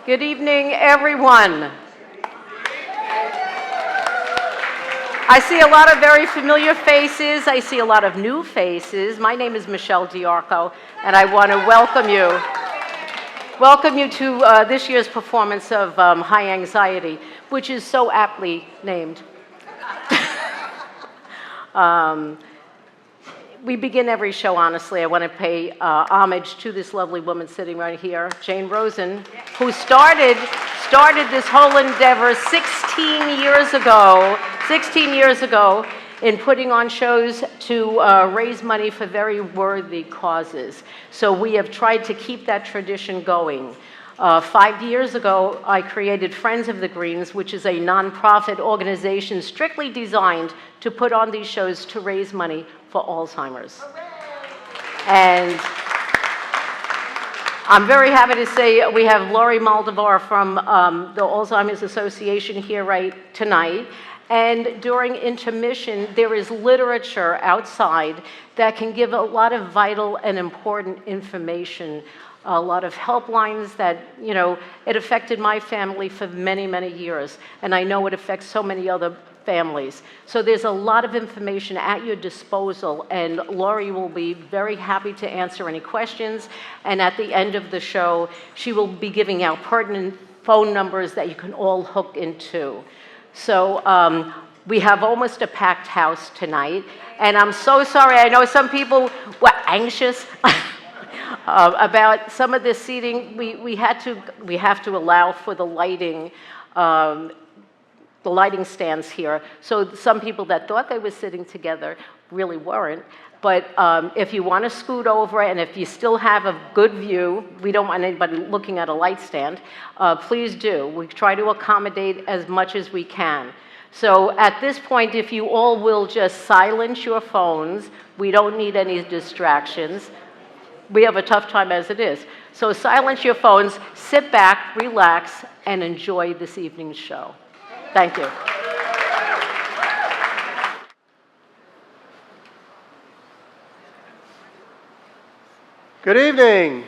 Good evening, everyone. I see a lot of very familiar faces. I see a lot of new faces. My name is Michelle Diarco, and I want to welcome you. Welcome you to this year's performance of High Anxiety, which is so aptly named. We begin every show, honestly. I want to pay homage to this lovely woman sitting right here, Jane Rosen, who started this whole endeavor 16 years ago in putting on shows to raise money for very worthy causes. So we have tried to keep that tradition going. 5 years ago, I created Friends of the Greens, which is a nonprofit organization strictly designed to put on these shows to raise money for Alzheimer's. And I'm very happy to say we have Lori Moldovar from the Alzheimer's Association here right tonight. And during intermission, there is literature outside that can give a lot of vital and important information, a lot of helplines that, it affected my family for many, many years. And I know it affects so many other families. So there's a lot of information at your disposal, and Lori will be very happy to answer any questions. And at the end of the show, she will be giving out pertinent phone numbers that you can all hook into. So we have almost a packed house tonight, and I'm so sorry. I know some people were anxious about some of this seating. We have to allow for the lighting stands here. So some people that thought they were sitting together really weren't. But if you want to scoot over, and if you still have a good view, we don't want anybody looking at a light stand, please do. We try to accommodate as much as we can. So at this point, if you all will just silence your phones, we don't need any distractions. We have a tough time as it is. So silence your phones, sit back, relax, and enjoy this evening's show. Thank you. Good evening.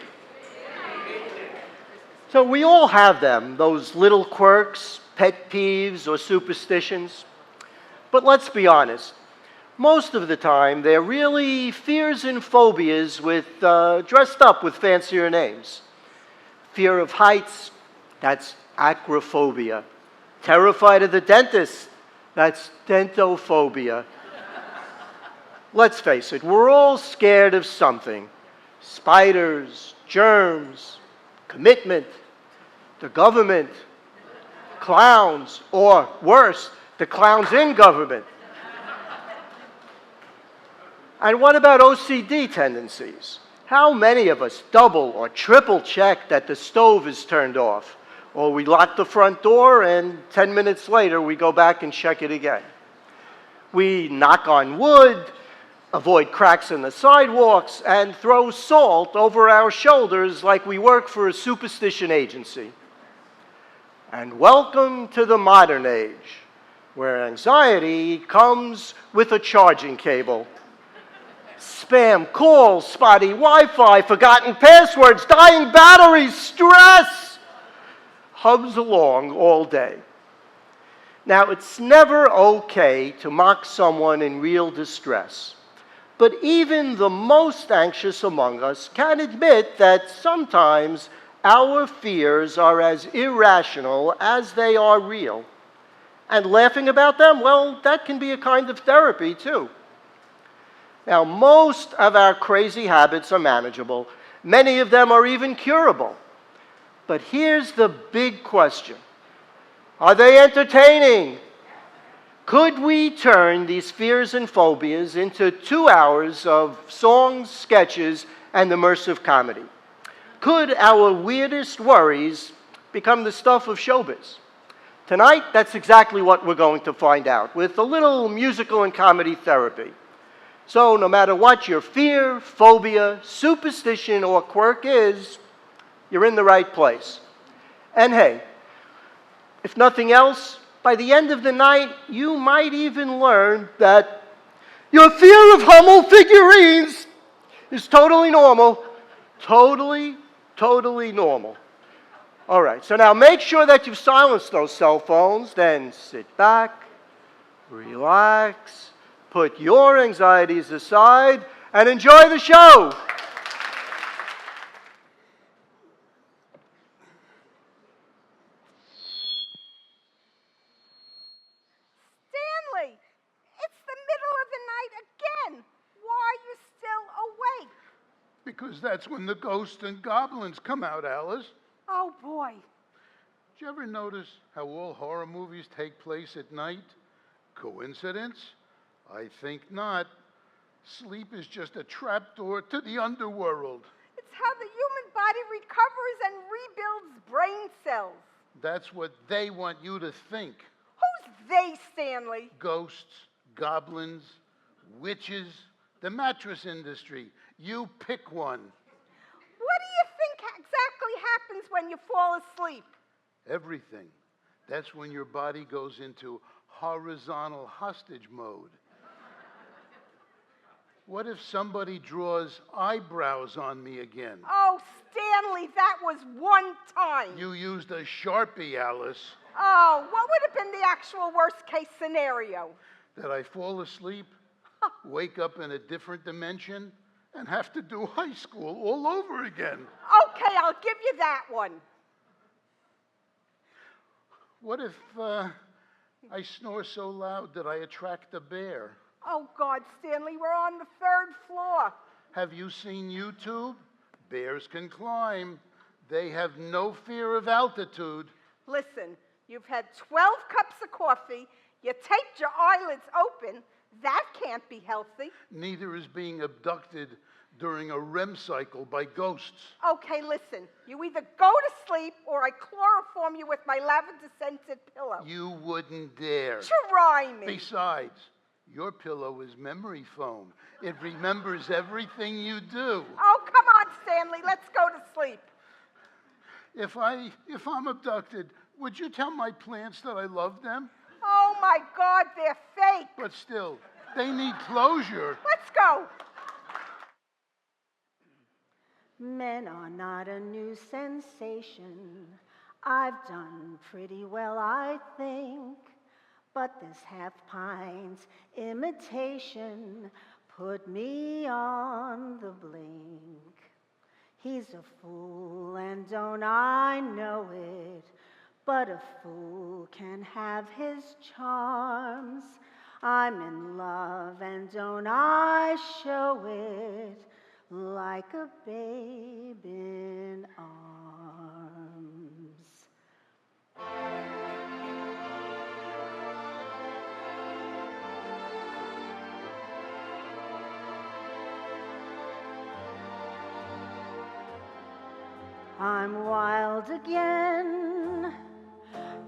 So we all have them, those little quirks, pet peeves, or superstitions. But let's be honest. Most of the time, they're really fears and phobias dressed up with fancier names. Fear of heights, that's acrophobia. Terrified of the dentist, that's dentophobia. Let's face it, we're all scared of something. Spiders, germs, commitment, the government, clowns, or worse, the clowns in government. And what about OCD tendencies? How many of us double or triple check that the stove is turned off? Or we lock the front door and 10 minutes later we go back and check it again. We knock on wood, avoid cracks in the sidewalks, and throw salt over our shoulders like we work for a superstition agency. And welcome to the modern age, where anxiety comes with a charging cable. Spam calls, spotty Wi-Fi, forgotten passwords, dying batteries, stress hubs along all day. Now, it's never okay to mock someone in real distress. But even the most anxious among us can admit that sometimes our fears are as irrational as they are real. And laughing about them, well, that can be a kind of therapy too. Now, most of our crazy habits are manageable. Many of them are even curable. But here's the big question. Are they entertaining? Could we turn these fears and phobias into 2 hours of songs, sketches, and immersive comedy? Could our weirdest worries become the stuff of showbiz? Tonight, that's exactly what we're going to find out with a little musical and comedy therapy. So no matter what your fear, phobia, superstition, or quirk is, you're in the right place. And hey, if nothing else, by the end of the night, you might even learn that your fear of Hummel figurines is totally normal. Totally normal. All right, so now make sure that you've silenced those cell phones, then sit back, relax, put your anxieties aside, and enjoy the show. Stanley, it's the middle of the night again. Why are you still awake? Because that's when the ghosts and goblins come out, Alice. Oh, boy. Did you ever notice how all horror movies take place at night? Coincidence? I think not. Sleep is just a trapdoor to the underworld. It's how the human body recovers and rebuilds brain cells. That's what they want you to think. Who's they, Stanley? Ghosts, goblins, witches, the mattress industry. You pick one. What do you think exactly happens when you fall asleep? Everything. That's when your body goes into horizontal hostage mode. What if somebody draws eyebrows on me again? Oh, Stanley, that was one time. You used a Sharpie, Alice. Oh, what would have been the actual worst-case scenario? That I fall asleep, wake up in a different dimension, and have to do high school all over again. Okay, I'll give you that one. What if I snore so loud that I attract a bear? Oh, God, Stanley, we're on the 3rd floor. Have you seen YouTube? Bears can climb. They have no fear of altitude. Listen, you've had 12 cups of coffee, you taped your eyelids open. That can't be healthy. Neither is being abducted during a REM cycle by ghosts. Okay, listen, you either go to sleep or I chloroform you with my lavender-scented pillow. You wouldn't dare. Try me. Besides, your pillow is memory foam. It remembers everything you do. Oh, come on, Stanley, let's go to sleep. If I'm abducted, would you tell my plants that I love them? Oh, my God, they're fake. But still, they need closure. Let's go. Men are not a new sensation. I've done pretty well, I think. But this half-pint's imitation put me on the blink. He's a fool, and don't I know it? But a fool can have his charms. I'm in love, and don't I show it? Like a babe in arms. I'm wild again,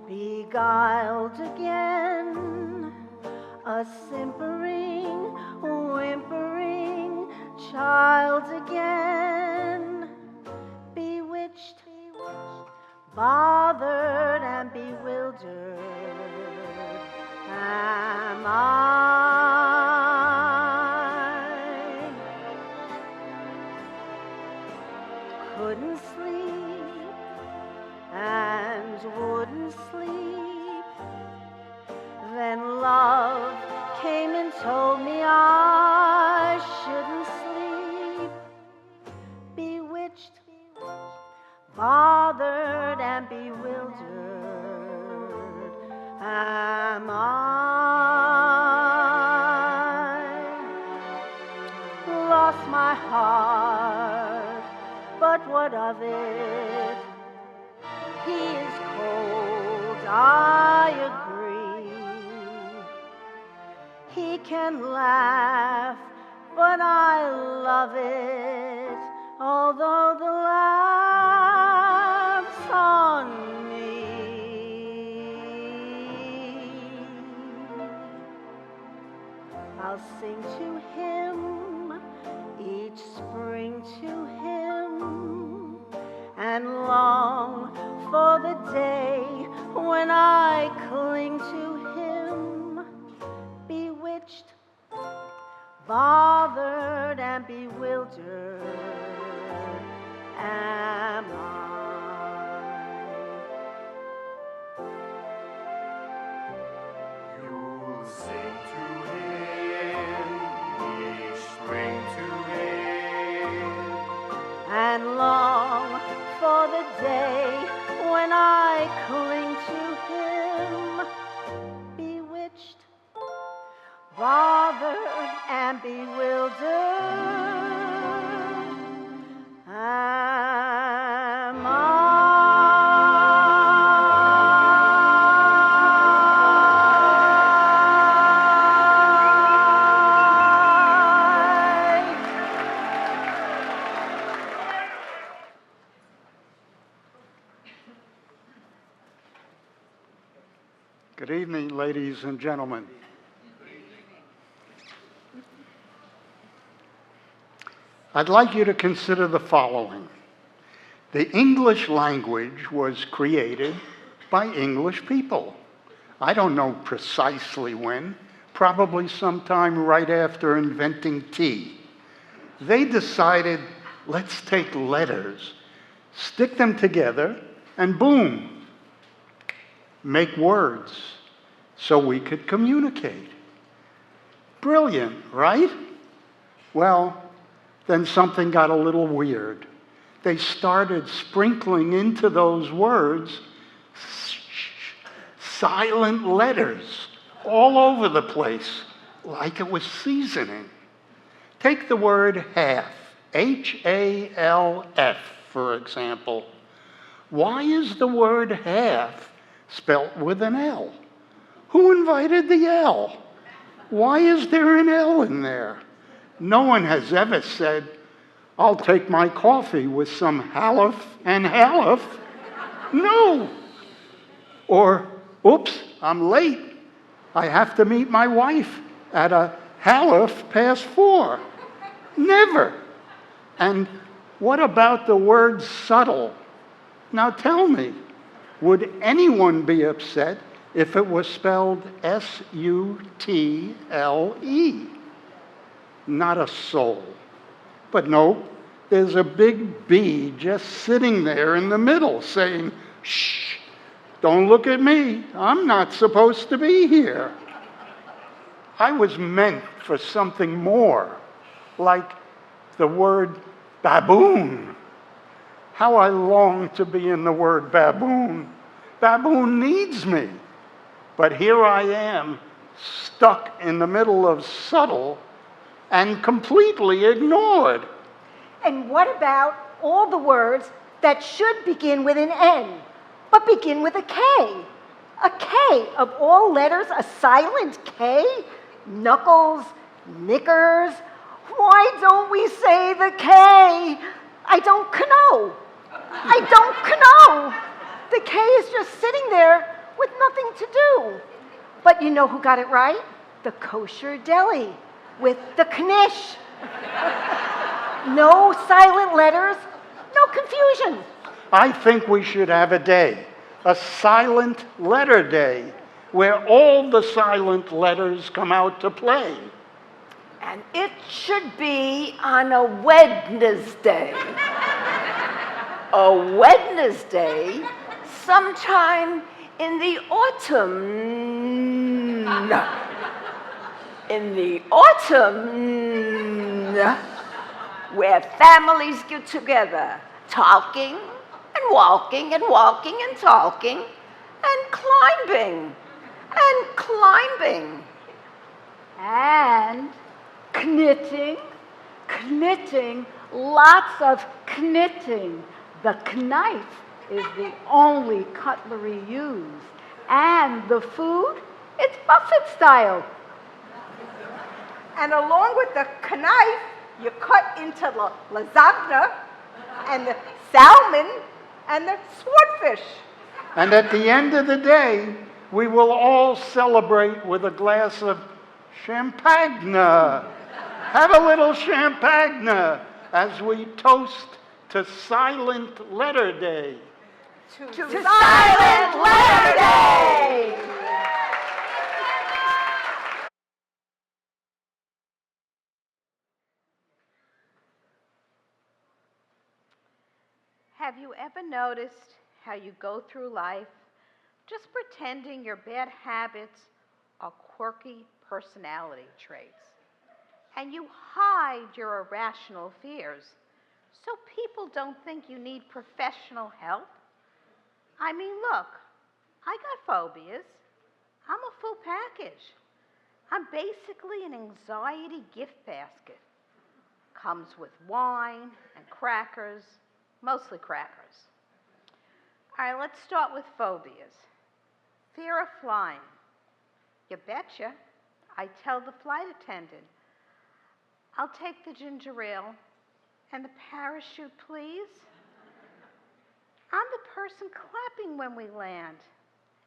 beguiled again, a simpering, whimpering child again, bewitched, bothered and bewildered am I. Couldn't sleep and wouldn't sleep. Then love came and told me I shouldn't sleep. Bewitched, bothered and bewildered am I. Lost my heart, but what of it? He is cold, I agree. He can laugh, but I love it, although the laugh's on me. I'll sing to him, each spring to him, and long for the day when I cling to him, bewitched, bothered and bewildered am I. and bewildered am I. Good evening, ladies and gentlemen. I'd like you to consider the following. The English language was created by English people. I don't know precisely when, probably sometime right after inventing tea. They decided, let's take letters, stick them together, and boom, make words so we could communicate. Brilliant, right? Well, then something got a little weird. They started sprinkling into those words silent letters all over the place, like it was seasoning. Take the word half, H-A-L-F, for example. Why is the word half spelt with an L? Who invited the L? Why is there an L in there? No one has ever said, I'll take my coffee with some half and half. No. Or, oops, I'm late. I have to meet my wife at a 4:30. Never. And what about the word subtle? Now tell me, would anyone be upset if it was spelled S-U-T-L-E? Not a soul. But no, there's a big B just sitting there in the middle saying, shh, don't look at me. I'm not supposed to be here. I was meant for something more, like the word baboon. How I long to be in the word baboon. Baboon needs me. But here I am, stuck in the middle of subtle and completely ignored. And what about all the words that should begin with an N, but begin with a K? A K, of all letters, a silent K? Knuckles, knickers. Why don't we say the K? I don't know. I don't know. The K is just sitting there with nothing to do. But you know who got it right? The kosher deli with the knish. No silent letters, no confusion. I think we should have a day, a silent letter day, where all the silent letters come out to play. And it should be on a Wednesday. A Wednesday, sometime in the autumn. In the autumn, where families get together, talking and walking and walking and talking and climbing and climbing. And knitting, lots of knitting. The knife is the only cutlery used. And the food, it's buffet style. And along with the knife, you cut into the lasagna and the salmon and the swordfish. And at the end of the day, we will all celebrate with a glass of champagne. Have a little champagne as we toast to Silent Letter Day. To Silent Letter Day! Have you ever noticed how you go through life just pretending your bad habits are quirky personality traits? And you hide your irrational fears so people don't think you need professional help? I mean, look, I got phobias. I'm a full package. I'm basically an anxiety gift basket. Comes with wine and crackers, mostly crackers. All right, let's start with phobias. Fear of flying. You betcha. I tell the flight attendant, I'll take the ginger ale and the parachute, please. I'm the person clapping when we land,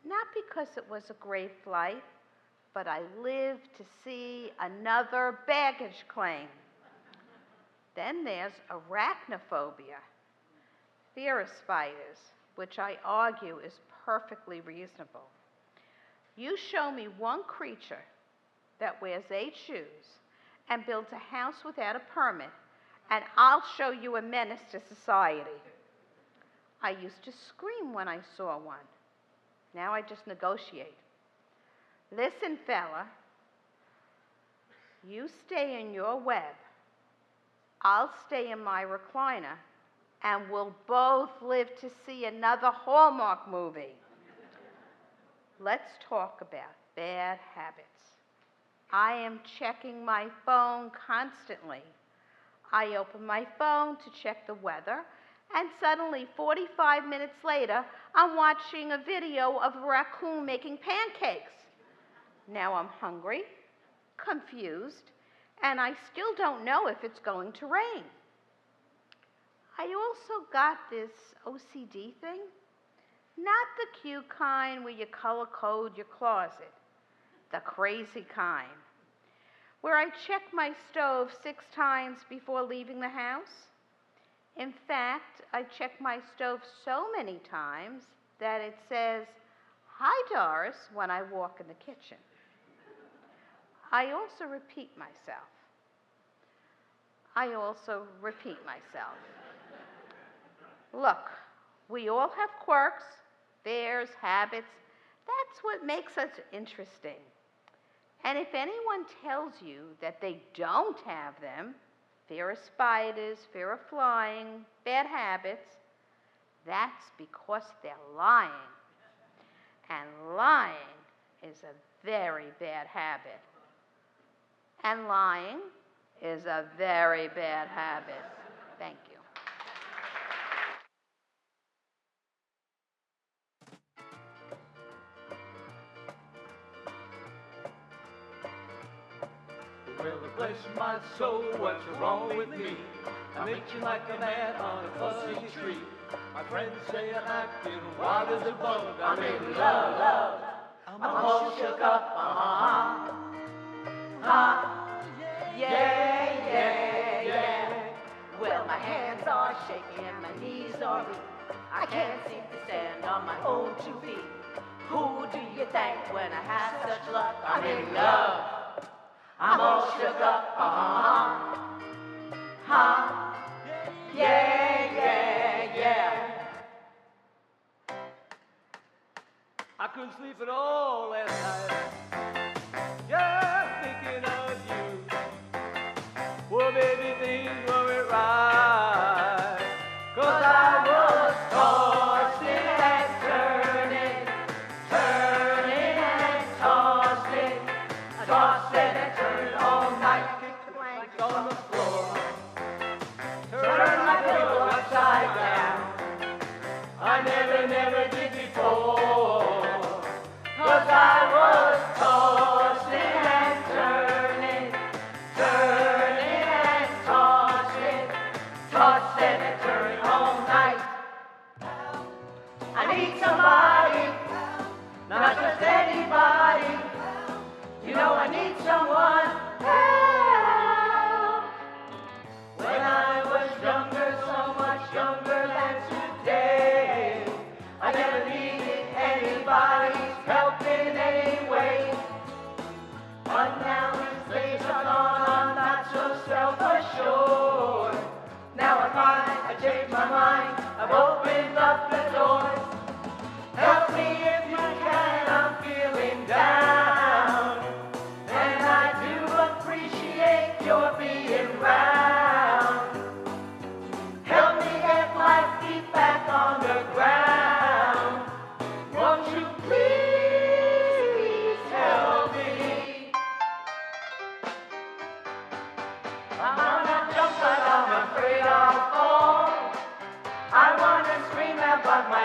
not because it was a great flight, but I live to see another baggage claim. Then there's arachnophobia, fear of spiders, which I argue is perfectly reasonable. You show me one creature that wears 8 shoes and builds a house without a permit, and I'll show you a menace to society. I used to scream when I saw one. Now I just negotiate. Listen, fella, you stay in your web. I'll stay in my recliner, and we'll both live to see another Hallmark movie. Let's talk about bad habits. I am checking my phone constantly. I open my phone to check the weather, and suddenly, 45 minutes later, I'm watching a video of a raccoon making pancakes. Now I'm hungry, confused, and I still don't know if it's going to rain. I also got this OCD thing. Not the cute kind where you color code your closet. The crazy kind, where I check my stove 6 times before leaving the house. In fact, I check my stove so many times that it says, "Hi, Doris," when I walk in the kitchen. I also repeat myself. Look, we all have quirks, fears, habits. That's what makes us interesting. And if anyone tells you that they don't have them, fear of spiders, fear of flying, bad habits, that's because they're lying. And lying is a very bad habit. And lying is a very bad habit. Thank you. Well, bless my soul, what's wrong with me? I'm itching like a man on a fuzzy tree. My friends say I'm acting wild as a bug. I'm in love. I'm all shook up. Yeah. Well, my hands are shaking and my knees are weak. I can't seem to stand on my own 2 feet. Who do you thank when I have such luck? I'm in love. I'm all shook up, yeah. I couldn't sleep at all last night, just thinking of you. Well, baby, things weren't right, 'cause I was tossing and turning and tossing and turning all night, kicked the blankets on the floor, turned my pillow upside down. I never did before, 'cause I was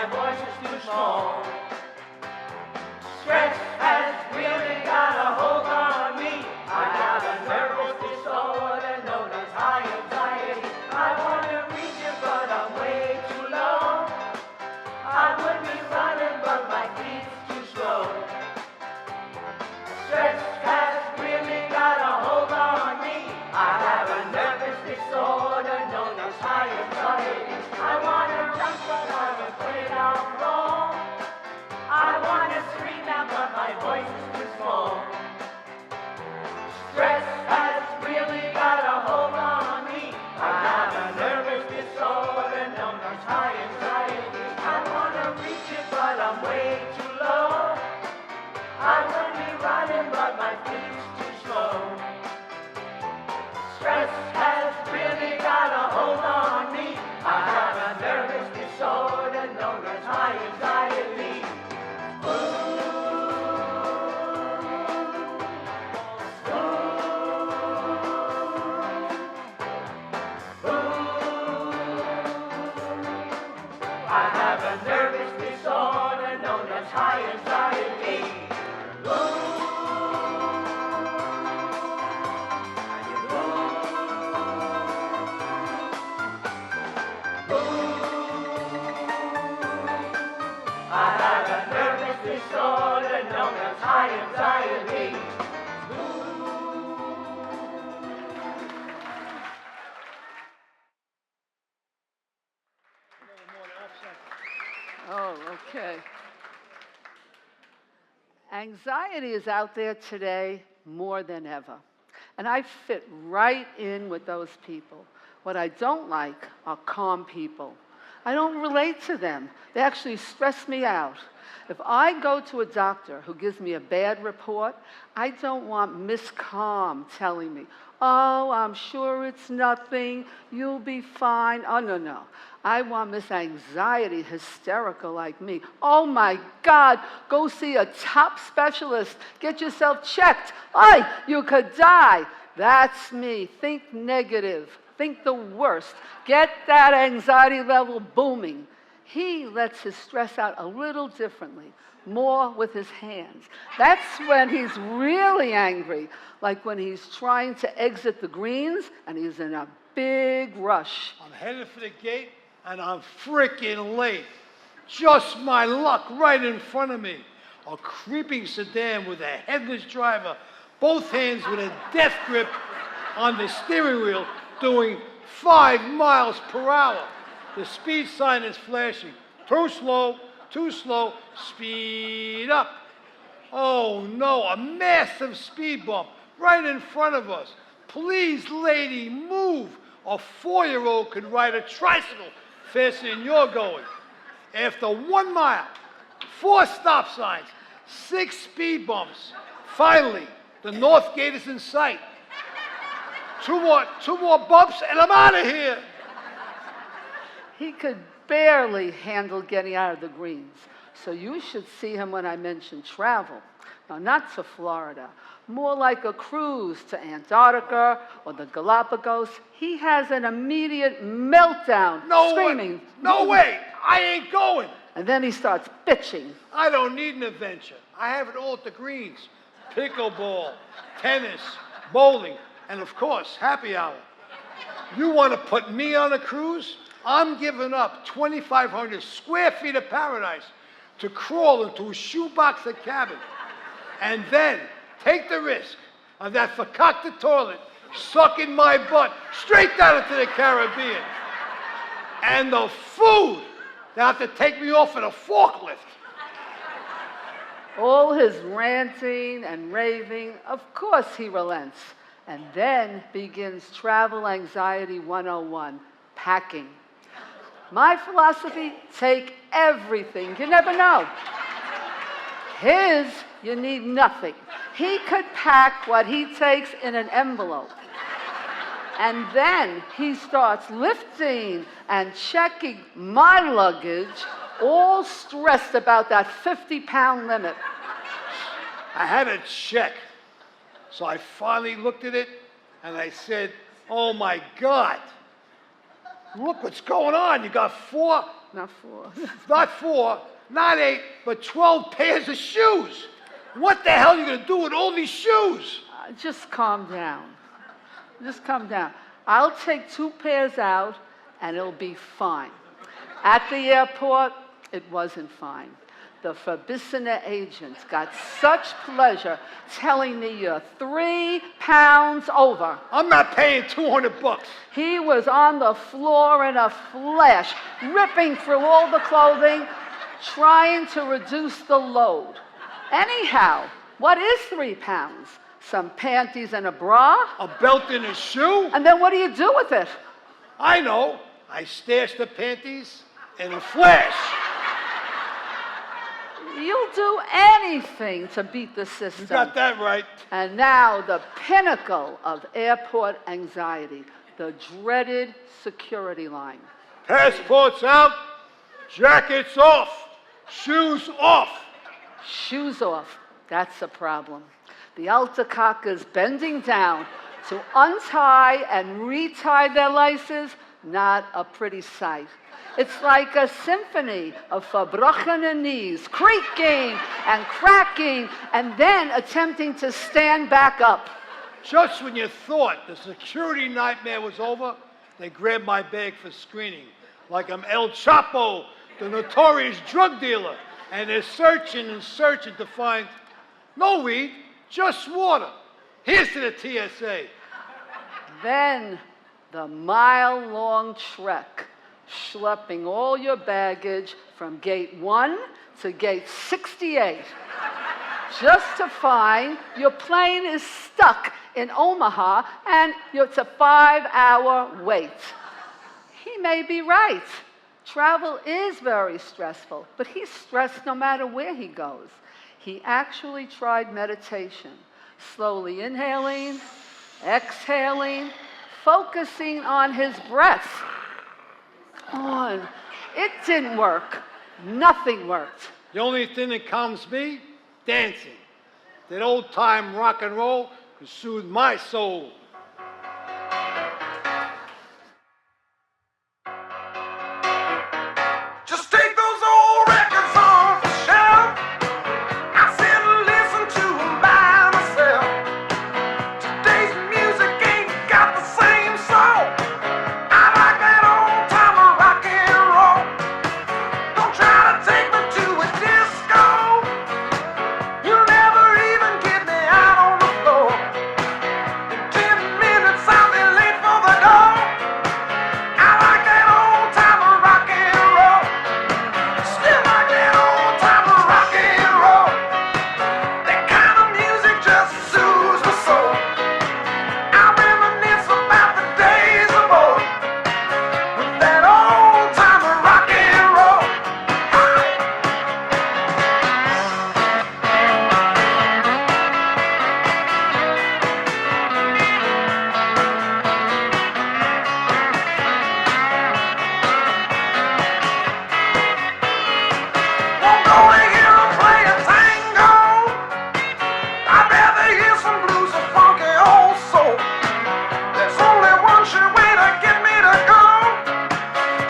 my voice is too small. Stress has really got a hold on me. I have a nervous disorder known as high anxiety. I want to reach it, but I'm way too low. I would be running, but my feet's too slow. Stress has really got a hold on me. I have a nervous disorder known as high anxiety. I want to jump, but I'm afraid I'm wrong. I want to scream out, but my voice is too small. Stress has really got a hold on me. I have a nervous disorder known as high anxiety. I want to reach it, but I'm way too low. I would be running, but my feet's too slow. Stress has really got a hold on me. I have a nervous disorder known as high anxiety. I have a nervous disorder known as high anxiety. I have a nervous disorder known as high anxiety. Oh, okay. Anxiety is out there today more than ever. And I fit right in with those people. What I don't like are calm people. I don't relate to them. They actually stress me out. If I go to a doctor who gives me a bad report, I don't want Miss Calm telling me, oh, I'm sure it's nothing, you'll be fine. Oh, no, no. I want Miss Anxiety hysterical like me. Oh, my God, go see a top specialist. Get yourself checked. Ay, you could die. That's me. Think negative. Think the worst. Get that anxiety level booming. He lets his stress out a little differently, more with his hands. That's when he's really angry, like when he's trying to exit the greens and he's in a big rush. I'm headed for the gate and I'm freaking late. Just my luck, right in front of me. A creeping sedan with a headless driver, both hands with a death grip on the steering wheel, doing 5 miles per hour. The speed sign is flashing. Too slow, speed up. Oh no, a massive speed bump right in front of us. Please, lady, move. A 4-year-old could ride a tricycle faster than you're going. After 1 mile, 4 stop signs, 6 speed bumps. Finally, the North Gate is in sight. Two more bumps and I'm out of here. He could barely handle getting out of the greens. So you should see him when I mention travel. Now, not to Florida, more like a cruise to Antarctica or the Galapagos. He has an immediate meltdown, screaming. No way, I ain't going. And then he starts bitching. I don't need an adventure. I have it all at the greens. Pickleball, tennis, bowling, and of course, happy hour. You want to put me on a cruise? I'm giving up 2,500 square feet of paradise to crawl into a shoebox of cabin and then take the risk of that fakakta toilet sucking my butt straight down into the Caribbean. And the food, they have to take me off in a forklift. All his ranting and raving, of course he relents. And then begins Travel Anxiety 101, packing. My philosophy, take everything. You never know. His, you need nothing. He could pack what he takes in an envelope. And then he starts lifting and checking my luggage, all stressed about that 50-pound limit. I had a check. So I finally looked at it and I said, oh my God, look what's going on. You got 4 not 4. Not 4, not 8, but 12 pairs of shoes. What the hell are you going to do with all these shoes? Just calm down. Just calm down. I'll take 2 pairs out, and it'll be fine. At the airport, it wasn't fine. The Verbissene agents got such pleasure telling me you're 3 pounds over. I'm not paying $200. He was on the floor in a flash, ripping through all the clothing, trying to reduce the load. Anyhow, what is 3 pounds? Some panties and a bra? A belt and a shoe? And then what do you do with it? I know. I stash the panties in a flash. You'll do anything to beat the system. You got that right. And now the pinnacle of airport anxiety, the dreaded security line. Passports out, jackets off, shoes off. Shoes off, that's a problem. The Altacaccas bending down to untie and retie their laces, not a pretty sight. It's like a symphony of verbrochene knees, creaking and cracking, and then attempting to stand back up. Just when you thought the security nightmare was over, they grabbed my bag for screening, like I'm El Chapo, the notorious drug dealer, and they're searching and searching to find no weed, just water. Here's to the TSA. Then the mile-long trek, schlepping all your baggage from gate 1 to gate 68, just to find your plane is stuck in Omaha and it's a 5-hour wait. He may be right. Travel is very stressful, but he's stressed no matter where he goes. He actually tried meditation, slowly inhaling, exhaling, focusing on his breath. On. It didn't work. Nothing worked. The only thing that calms me, dancing. That old-time rock and roll can soothe my soul. Just take those old records off the shelf. I sit and listen to them by myself. Today's music ain't got the same soul. I like that old time of rock and roll. Don't try to take me to a disco. You'll never even get me out on the floor. In 10 minutes I'll be late for the door. I like that old time of rock and roll. Still like that old time of rock and roll. That kind of music just soothes my soul. I reminisce about the days of old with that old time of rock and roll. Won't go to hear 'em play a tango. I'd rather hear some blues or funky old soul. There's only one sure way to get me to go.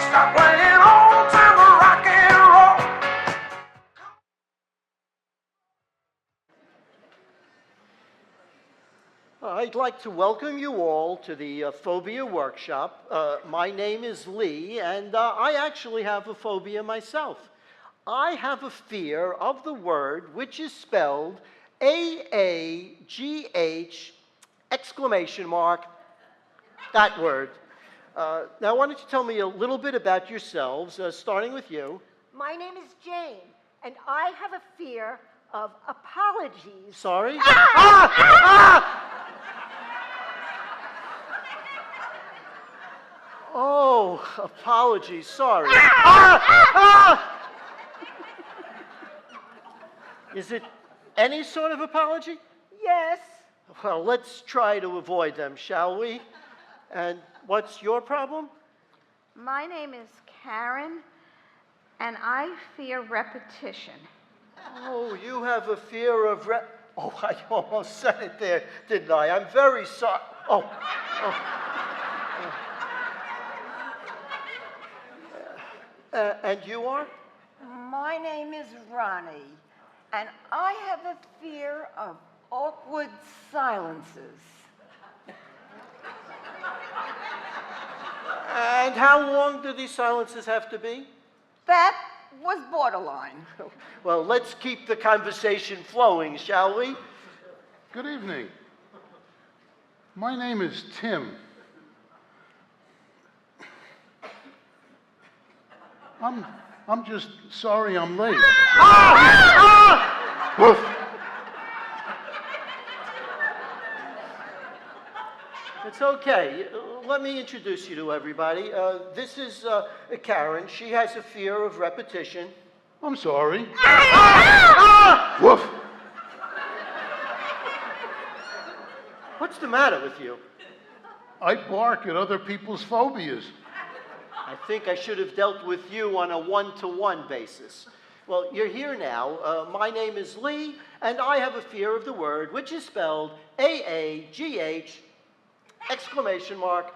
Stop playing old time of rock and roll. I'd like to welcome you all to the phobia workshop. My name is Lee, and I actually have a phobia myself. I have a fear of the word which is spelled A-A-G-H exclamation mark, that word. Now, why don't you tell me a little bit about yourselves, starting with you. My name is Jane, and I have a fear of apologies. Sorry? Oh, apologies, sorry. Is it any sort of apology? Yes. Well, let's try to avoid them, shall we? And what's your problem? My name is Karen, and I fear repetition. Oh, you have a fear of Oh, I almost said it there, didn't I? I'm very sorry. And you are? My name is Ronnie, and I have a fear of awkward silences. And how long do these silences have to be? That was borderline. Well, let's keep the conversation flowing, shall we? Good evening. My name is Tim. I'm just sorry I'm late. Woof. It's okay. Let me introduce you to everybody. This is Karen. She has a fear of repetition. I'm sorry. Woof. What's the matter with you? I bark at other people's phobias. I think I should have dealt with you on a one-to-one basis. Well, you're here now. My name is Lee, and I have a fear of the word, which is spelled A-A-G-H, exclamation mark,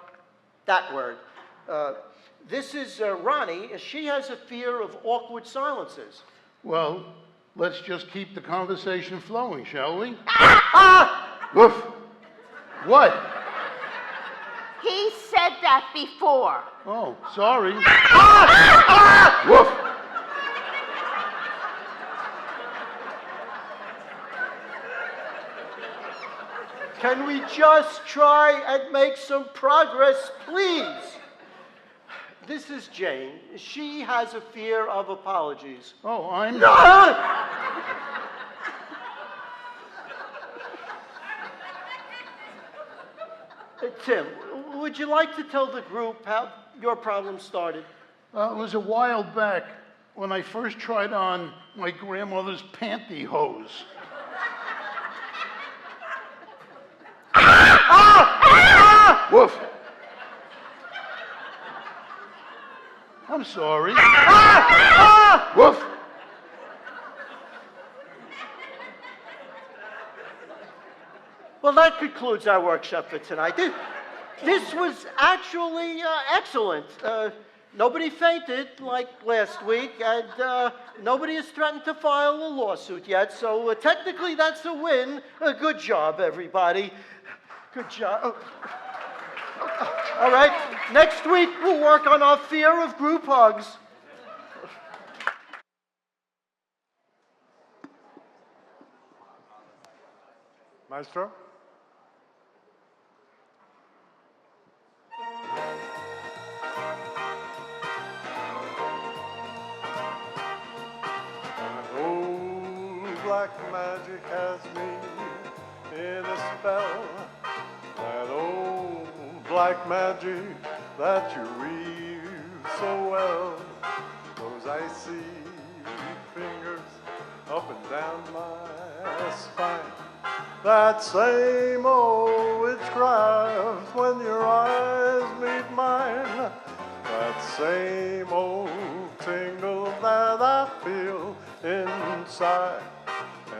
that word. This is Ronnie. She has a fear of awkward silences. Well, let's just keep the conversation flowing, shall we? Woof. What? He said that before. Oh, sorry. Woof. Can we just try and make some progress, please? This is Jane. She has a fear of apologies. Oh, I'm... Tim, would you like to tell the group how your problem started? It was a while back when I first tried on my grandmother's pantyhose. Woof. I'm sorry. Woof. Well, that concludes our workshop for tonight. This was actually excellent. Nobody fainted like last week, and nobody has threatened to file a lawsuit yet, so technically that's a win. Good job, everybody. Good job. All right, next week we'll work on our fear of group hugs. Maestro? Old black magic has me in a spell. That old black magic that you weave so well. Those icy fingers up and down my spine. That same old witchcraft when your eyes meet mine. That same old tingle that I feel inside.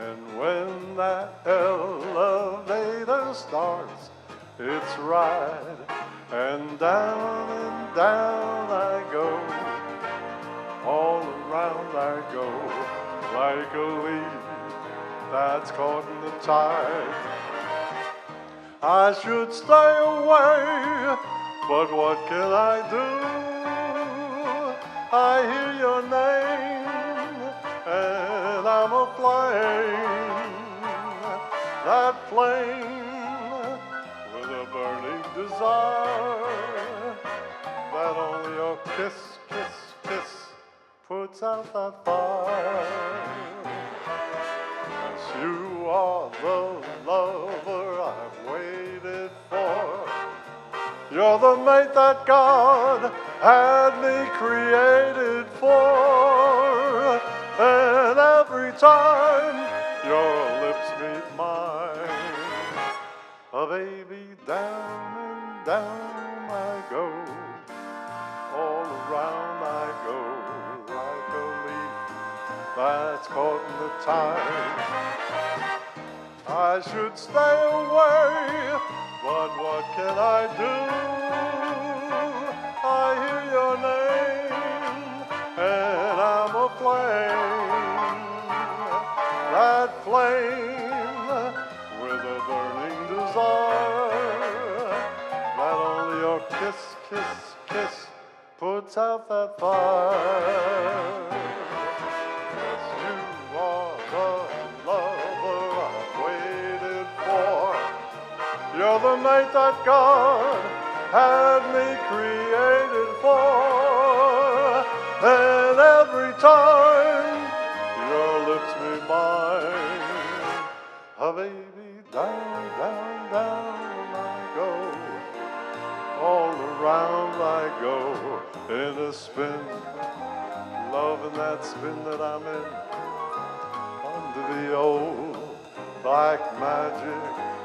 And when that elevator starts its ride, and down I go, all around I go, like a leaf that's caught in the tide. I should stay away, but what can I do? I hear your name, and I'm aflame. That flame with a burning desire, that only your kiss, kiss, kiss puts out that fire. You are the lover I've waited for. You're the mate that God had me created for. And every time your lips meet mine, oh baby, down and down I go. All around I go, like a leaf that's caught in the tide. I should stay away, but what can I do? I hear your name, puts out that fire. Yes, you are the lover I've waited for. You're the mate that God had me created for. And every time your lips meet mine, oh baby, down, down, down I go. All around I go in a spin, loving that spin that I'm in, under the old black magic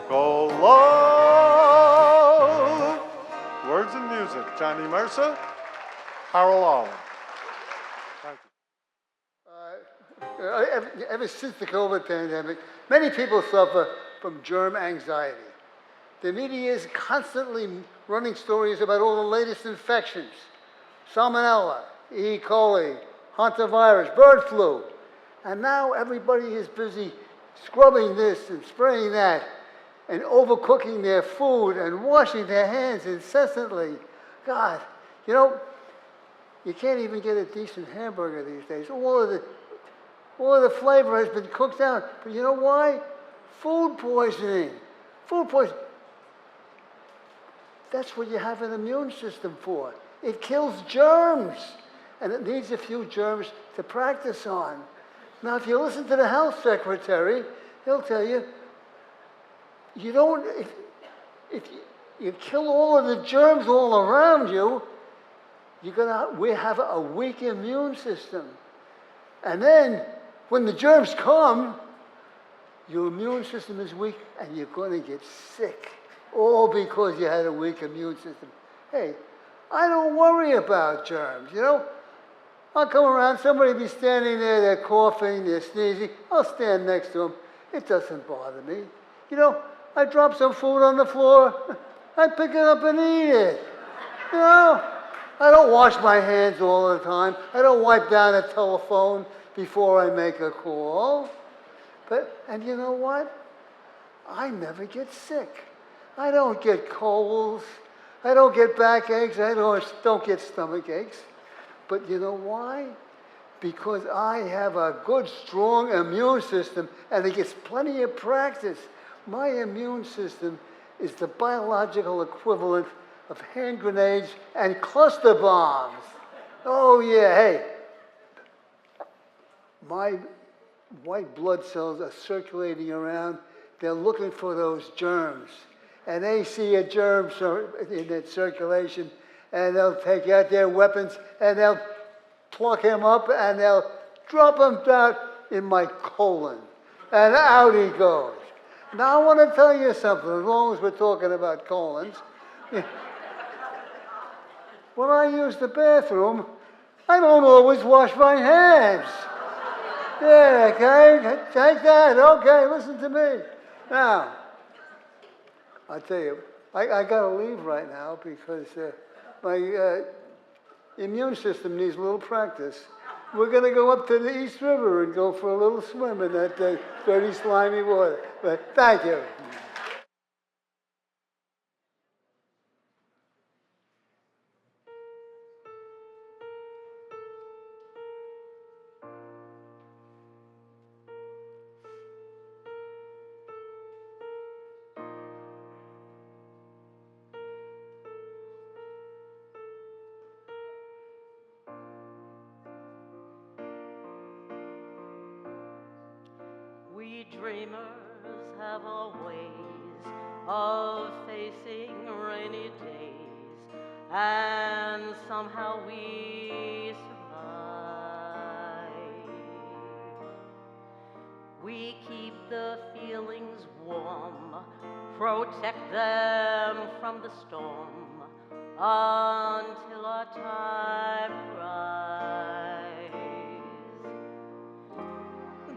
called love. Words and music, Johnny Mercer, Harold Allen. Thank you. Ever since the COVID pandemic, many people suffer from germ anxiety. The media is constantly running stories about all the latest infections. Salmonella, E. coli, hantavirus, bird flu. And now everybody is busy scrubbing this and spraying that and overcooking their food and washing their hands incessantly. God, you know, you can't even get a decent hamburger these days. All of the flavor has been cooked out. But you know why? Food poisoning. Food poisoning. That's what you have an immune system for. It kills germs. And it needs a few germs to practice on. Now, if you listen to the health secretary, he'll tell you, you don't, if you kill all of the germs all around you, we have a weak immune system. And then, when the germs come, your immune system is weak and you're going to get sick. All because you had a weak immune system. Hey, I don't worry about germs, you know? I'll come around, somebody be standing there, they're coughing, they're sneezing. I'll stand next to them. It doesn't bother me. You know, I drop some food on the floor, I pick it up and eat it. You know, I don't wash my hands all the time. I don't wipe down a telephone before I make a call. And you know what? I never get sick. I don't get colds. I don't get backaches. I don't get stomach aches. But you know why? Because I have a good, strong immune system, and it gets plenty of practice. My immune system is the biological equivalent of hand grenades and cluster bombs. Oh yeah, hey. My white blood cells are circulating around. They're looking for those germs. And they see a germ in that circulation, and they'll take out their weapons, and they'll pluck him up, and they'll drop him down in my colon. And out he goes. Now I want to tell you something, as long as we're talking about colons. When I use the bathroom, I don't always wash my hands. Yeah, okay, take that. Okay, listen to me. Now, I tell you, I got to leave right now because my immune system needs a little practice. We're going to go up to the East River and go for a little swim in that dirty, slimy water. But thank you. We dreamers have our ways of facing rainy days, and somehow we survive. We keep the feelings warm, protect them from the storm, until our time arrives.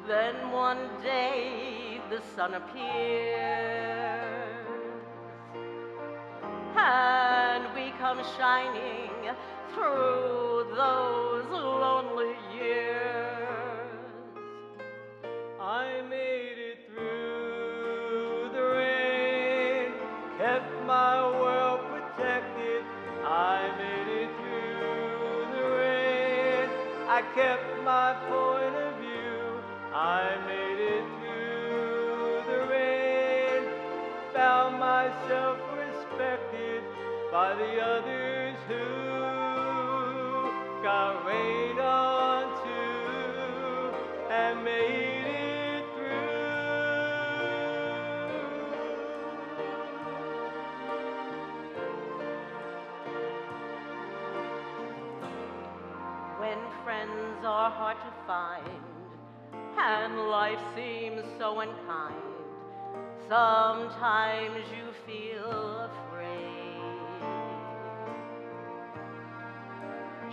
Then one day the sun appears, and we come shining through those lonely years. I made it through the rain, kept my world protected. I made it through kept my point of view. I made it through the rain. Found myself respected by the others who got rained on too and made it through. When friends are hard to find and life seems so unkind, sometimes you feel afraid.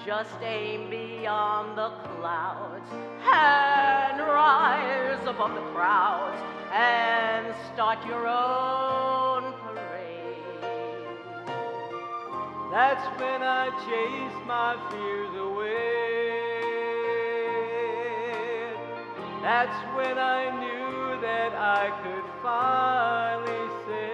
Just aim beyond the clouds and rise above the crowds and start your own parade. That's when I chase my fears away. That's when I knew that I could finally say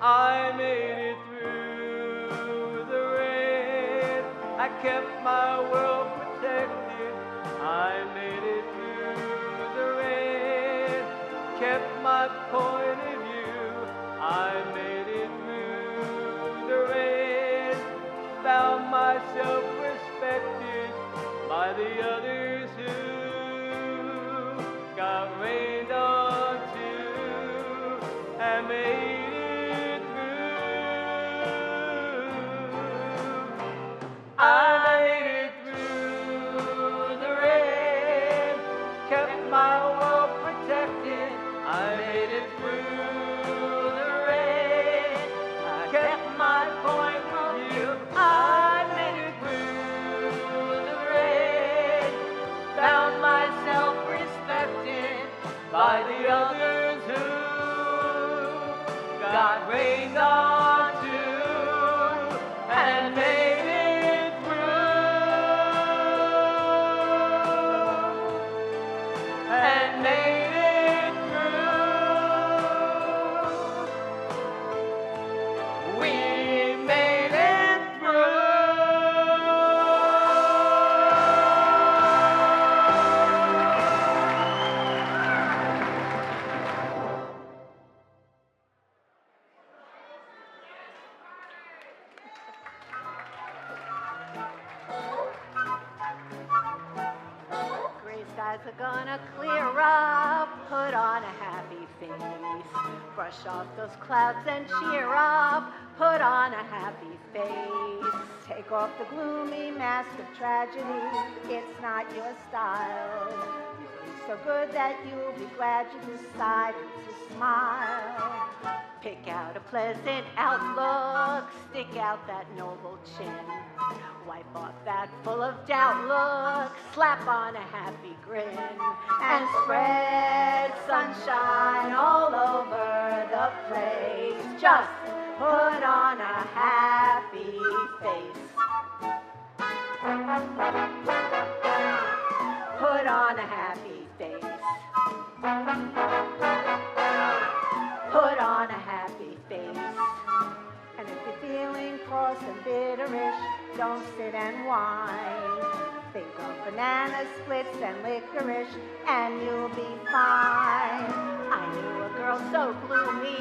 I made it through the rain. I kept my world protected. I made it through the rain. Kept my point of view. I made it through the rain. Found myself respected by the others who got rained on too and made it through. I made it through the rain, kept my world protected. I made it through the rain, I kept my point of view. I made it through the rain, found myself respected by the others who got rained on too and made it through. And made it through. We made it through. Gray skies are gonna clear up, put on a happy face. Brush off those clouds and cheer up, put on a happy face. Take off the gloomy mask of tragedy, it's not your style. You feel so good that you'll be glad you decided to smile. Pick out a pleasant outlook, stick out that noble chin. Wipe off that full of doubt look, slap on a happy grin, and spread sunshine all over the place. Just put on a happy face. Put on a happy face. Put on a happy face. And if you're feeling cross and bitterish, don't sit and whine. Think of banana splits and licorice, and you'll be fine. I knew a girl so gloomy,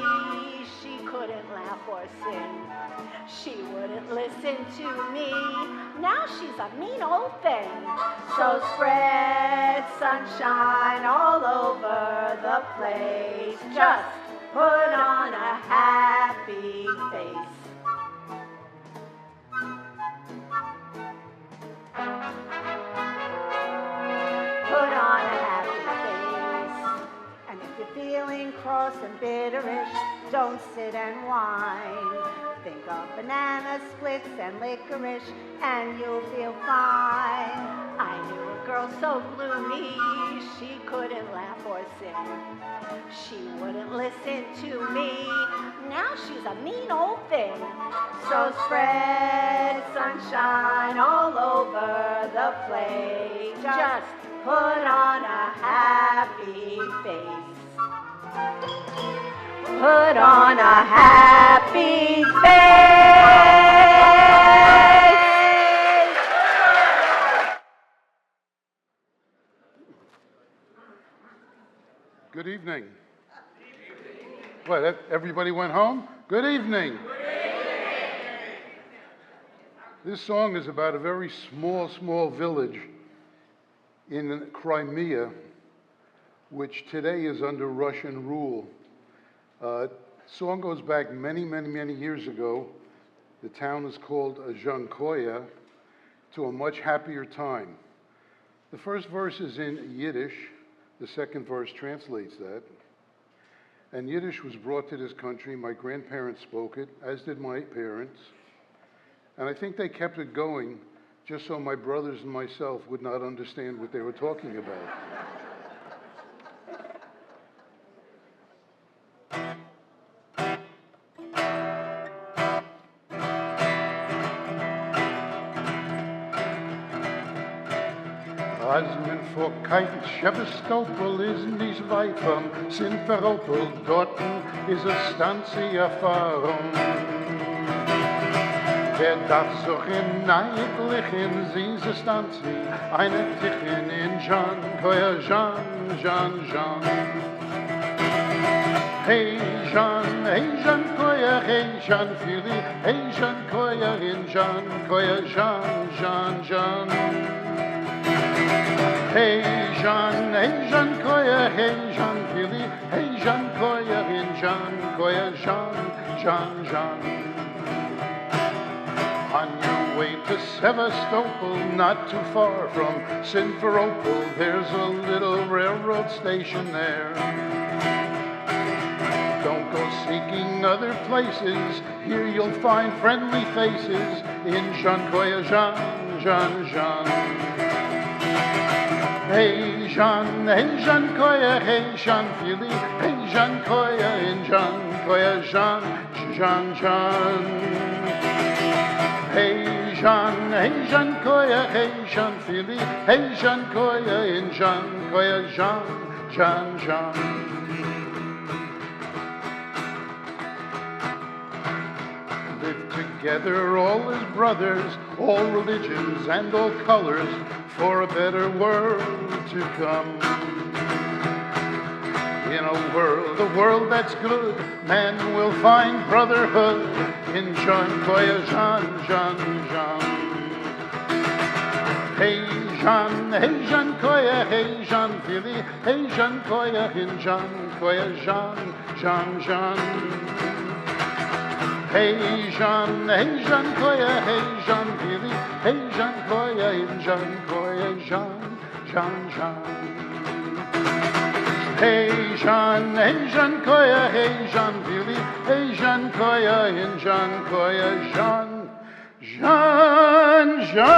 she couldn't laugh or sing. She wouldn't listen to me. Now she's a mean old thing. So spread sunshine all over the place. Just put on a happy face. Put on a happy face. And if you're feeling cross and bitterish, don't sit and whine. Think of banana splits and licorice, and you'll feel fine. I knew a girl so gloomy, she couldn't laugh or sing. She wouldn't listen to me. Now she's a mean old thing. So spread sunshine all over the place. Just put on a happy face. Put on a happy face. Good evening. What, everybody went home? Good evening. This song is about a very small village in Crimea, which today is under Russian rule. Song goes back many years ago. The town is called Zhankoye, to a much happier time. The first verse is in Yiddish. The second verse translates that. And Yiddish was brought to this country. My grandparents spoke it, as did my parents. And I think they kept it going just so my brothers and myself would not understand what they were talking about. Als men voor kijkt, Sebastopol is niet weit van Simferopol. Dorten is een stantieerfahrung. Wer darf so hineinglich in diese Stanzie? Eine Tichin in Jean, Koya Jean, Jean, Jean. Hey Jean, Koya, hey Jean, Philly. Hey Jean, Koya in Jean, Koya Jean, Jean, Jean. Hey Jean, Koya, hey Jean, Philly. Hey Jean, Koya in Jean, Koya Jean, Jean, Jean. On your way to Sevastopol, not too far from Simferopol, there's a little railroad station there. Don't go seeking other places, here you'll find friendly faces in Zhankoye, Jean, Jean, Jean. Hey Jean, Koya, hey Jean, Philly. Hey Jean, Koya in Jean, Koya Jean, Jean, Jean. Hey Jean, Koya, hey Jean, Philly. Hey Jean, Koya in Jean, Koya Jean, Jean, Jean. Live together all as brothers, all religions and all colors, for a better world to come. In a world that's good, man will find brotherhood in Zhankoye, Jean, Jean, Jean. Hey Jean, Koya, hey Jean, Philly. Hey Jean, Koya in Jean, Koya Jean, Jean, Jean. Hey Jean, Koya, hey Jean, Philly. Hey Jean, Koya in Jean, Koya Jean, Jean, Jean. Hey Jean, Koya, hey Jean, Philly. Hey Jean, Koya in Jean, Koya Jean, Jean, Jean.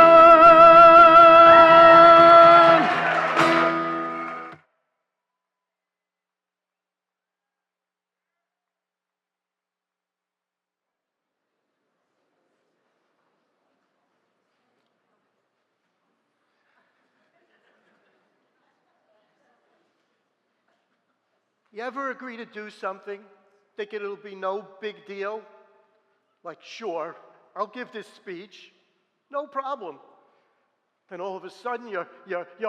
You ever agree to do something, thinking it'll be no big deal? Like, sure, I'll give this speech, no problem. Then all of a sudden, your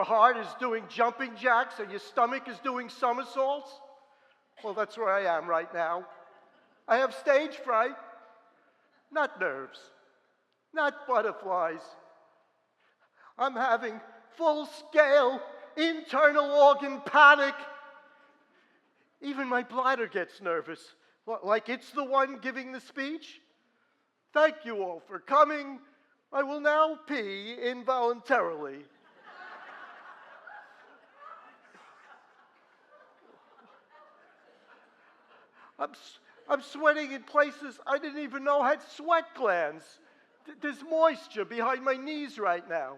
heart is doing jumping jacks and your stomach is doing somersaults? Well, that's where I am right now. I have stage fright, not nerves, not butterflies. I'm having full-scale internal organ panic. Even my bladder gets nervous, like it's the one giving the speech. Thank you all for coming. I will now pee involuntarily. I'm sweating in places I didn't even know had sweat glands. There's moisture behind my knees right now.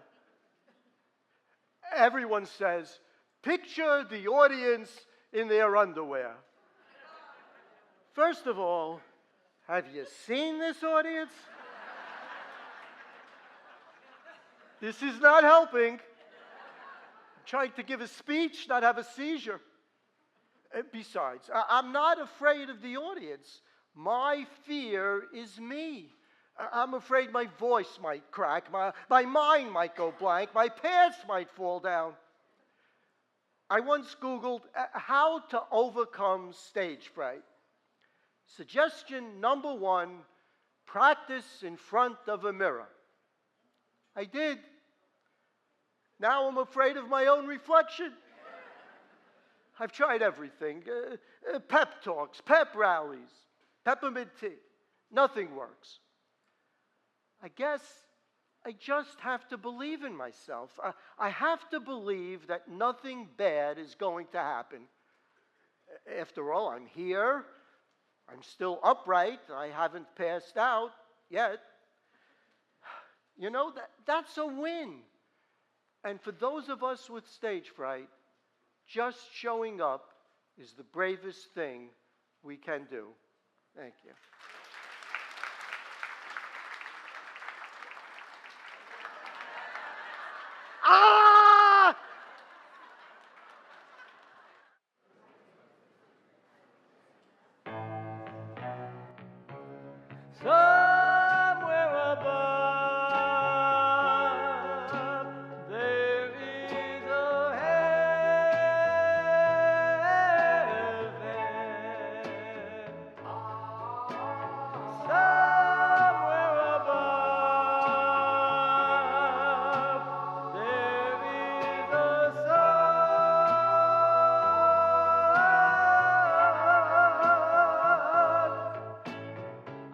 Everyone says, picture the audience in their underwear. First of all, have you seen this audience? This is not helping. I'm trying to give a speech, not have a seizure. Besides, I'm not afraid of the audience. My fear is me. I'm afraid my voice might crack, my mind might go blank, my pants might fall down. I once Googled how to overcome stage fright. Suggestion number one, practice in front of a mirror. I did. Now I'm afraid of my own reflection. I've tried everything. Pep talks, pep rallies, peppermint tea. Nothing works. I guess I just have to believe in myself. I have to believe that nothing bad is going to happen. After all, I'm here. I'm still upright. I haven't passed out yet. You know, that's a win. And for those of us with stage fright, just showing up is the bravest thing we can do. Thank you. Ah! Somewhere above, there is a heaven. Somewhere above, there is a sun.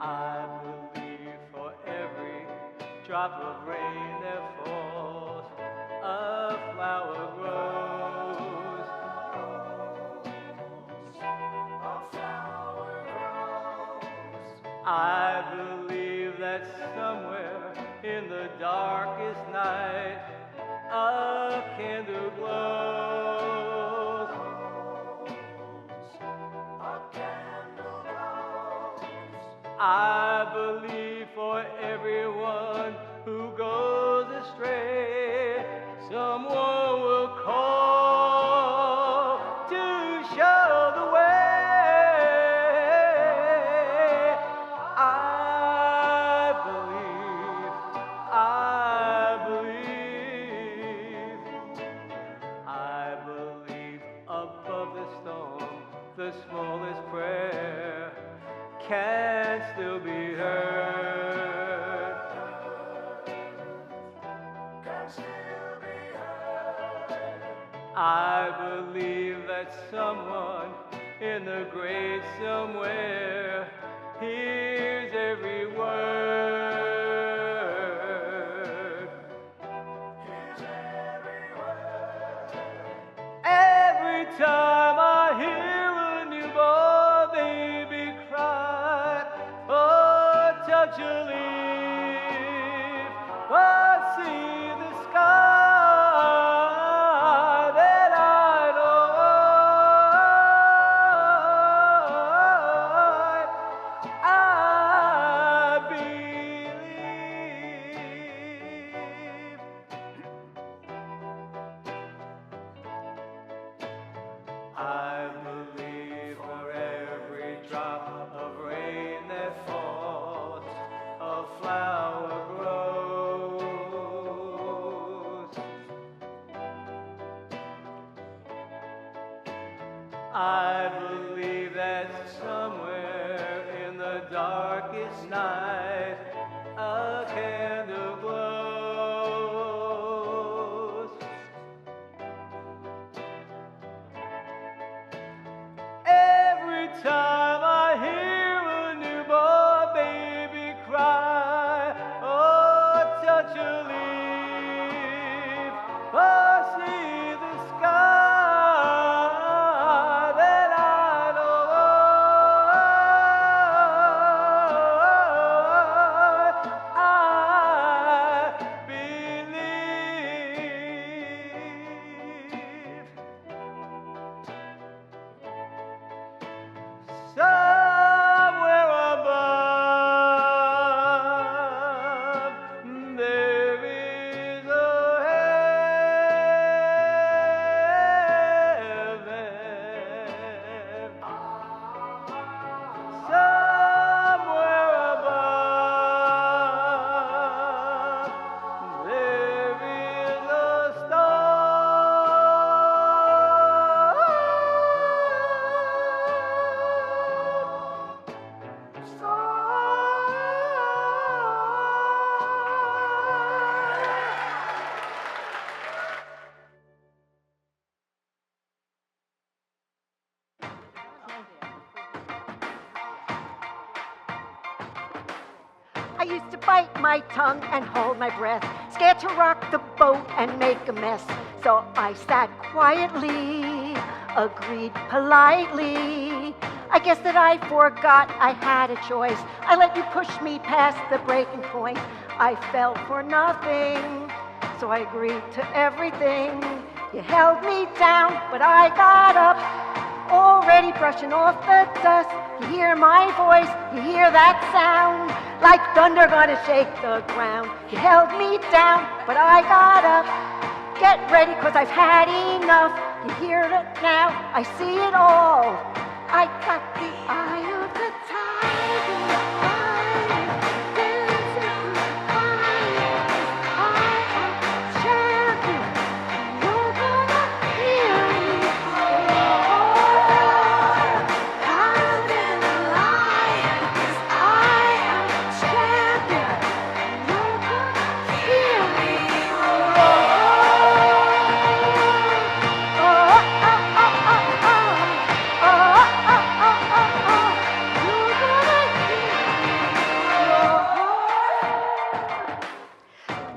I believe for every drop of rain that falls, a flower grows. I believe that somewhere in the darkest night, a candle glows. I believe for everyone who goes astray, someone will call to show the way. I believe above the storm, the smallest prayer can still be heard. I believe that someone in the great somewhere hears every word. Every time I hear a newborn baby cry, or touch a leaf, or see the sky, then I know I believe. I believe for every drop of rain that falls, a flower grows. I believe that somewhere in the darkest night, a candle glows. Every time I hear a newborn baby cry, or touch a leaf, or see the sky, then I know used to bite my tongue and hold my breath, scared to rock the boat and make a mess. So I sat quietly, agreed politely. I guess that I forgot I had a choice. I let you push me past the breaking point. I fell for nothing, so I agreed to everything. You held me down, but I got up, already brushing off the dust. You hear my voice, you hear that sound, like thunder gonna shake the ground. You held me down, but I got up. Get ready, 'cause I've had enough. You hear it now, I see it all. I got the eye of the tiger.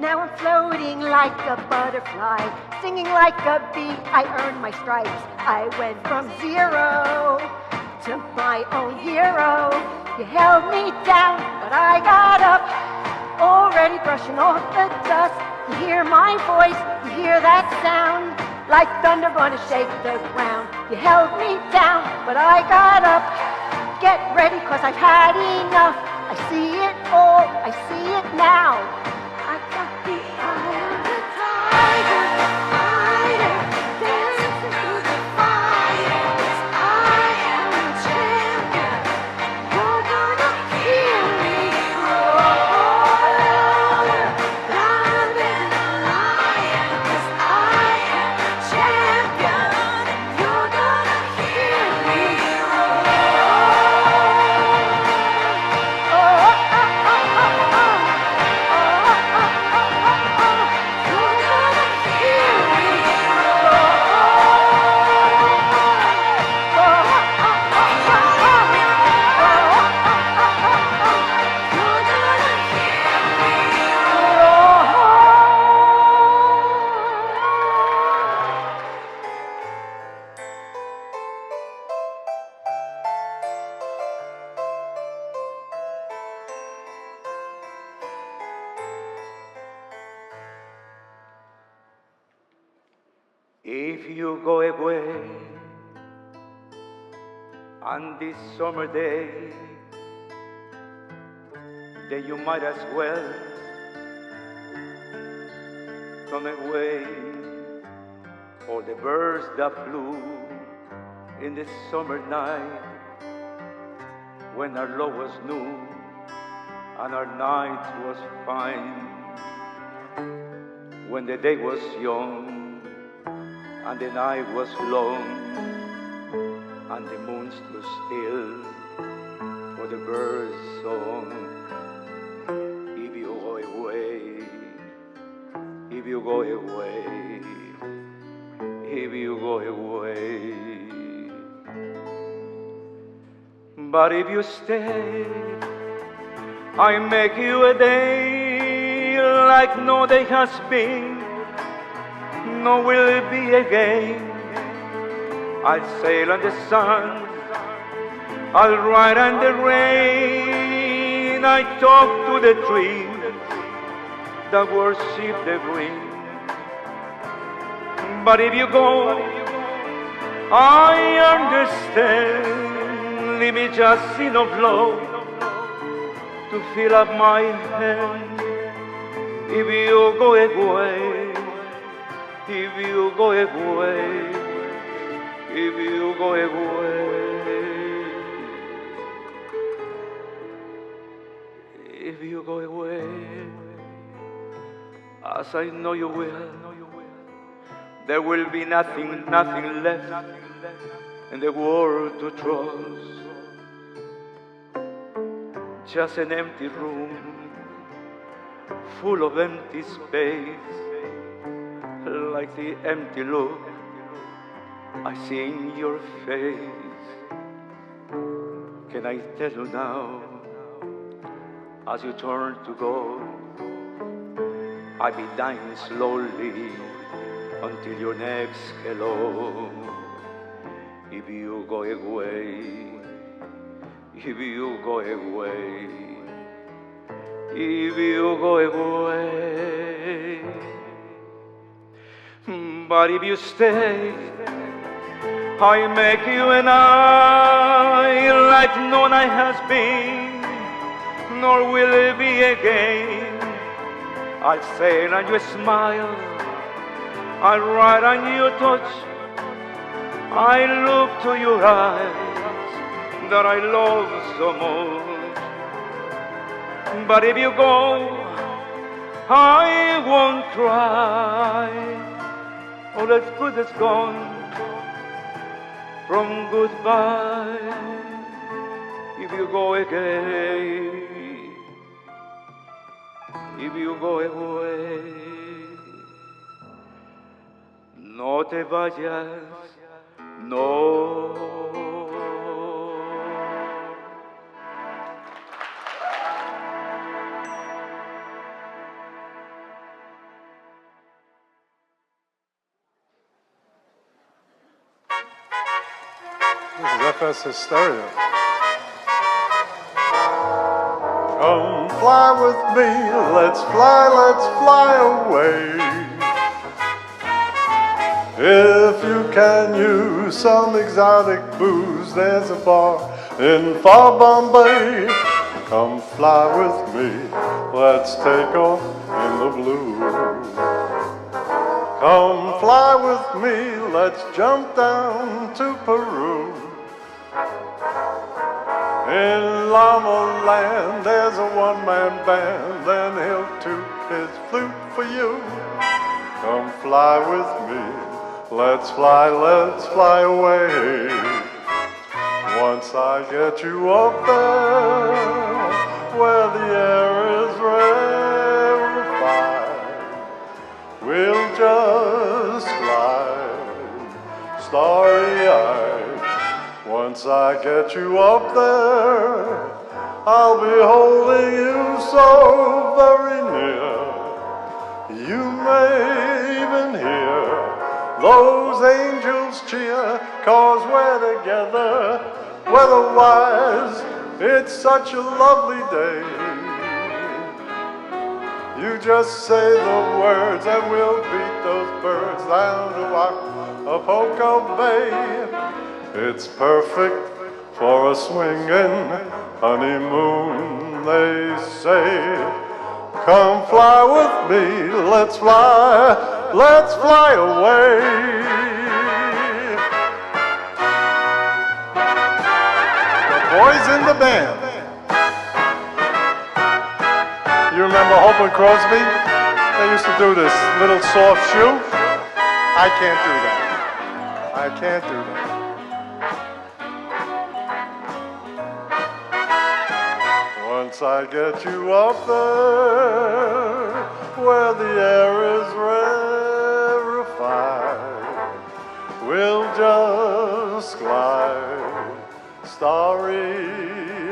Now I'm floating like a butterfly, singing like a bee. I earned my stripes. I went from zero to my own hero. You held me down, but I got up, already brushing off the dust. You hear my voice, you hear that sound, like thunder gonna shake the ground. You held me down, but I got up. Get ready, 'cause I've had enough. I see it all, I see it now. I got the eye of the tiger, dancing through the fire. I am a champion, you're gonna hear me roar louder than a lion. 'Cause I am a champion, you're gonna hear me If you go away on this summer day, then you might as well come away. For the birds that flew in the summer night, when our love was new and our night was fine, when the day was young and the night was long, and the moon stood still for the bird's song. If you go away, if you go away, if you go away. But if you stay, I make you a day like no day has been, no will it be again. I'll sail on the sun, I'll ride on the rain. I talk to the trees that worship the wind. But if you go, I understand. Leave me just enough love to fill up my hand. If you go away, if you go away, if you go away, if you go away, as I know you will, there will be nothing left in the world to trust. Just an empty room full of empty space, like the empty look I see in your face. Can I tell you now As you turn to go, I'll be dying slowly until your next hello. If you go away, if you go away, if you go away. But if you stay, I make you and I like no night has been, nor will it be again. I'll sail on your smile, I'll ride on your touch, I look to your eyes that I love so much. But if you go, I won't cry. All that's good is gone from goodbye. If you go again, if you go away, no te vayas, no. This is FS Hysteria. Come fly with me, let's fly away. If you can use some exotic booze, there's a bar in far Bombay. Come fly with me, let's take off in the blue. Come fly with me, let's jump down to Peru. In Llama Land, there's a one-man band, then he'll toot his flute for you. Come fly with me, let's fly away. Once I get you up there, where the air is rarefied, we'll just glide, starry-eyed. Once I get you up there, I'll be holding you so very near. You may even hear those angels cheer, 'cause we're together, weather-wise, it's such a lovely day. You just say the words and we'll beat those birds down to Acapulco Bay. It's perfect for a swinging honeymoon, they say. Come fly with me, let's fly away. The boys in the band. You remember Hope and Crosby? They used to do this little soft shoe. I can't do that. I can't do that. Once I get you up there, where the air is rarefied, we'll just glide, starry-eyed.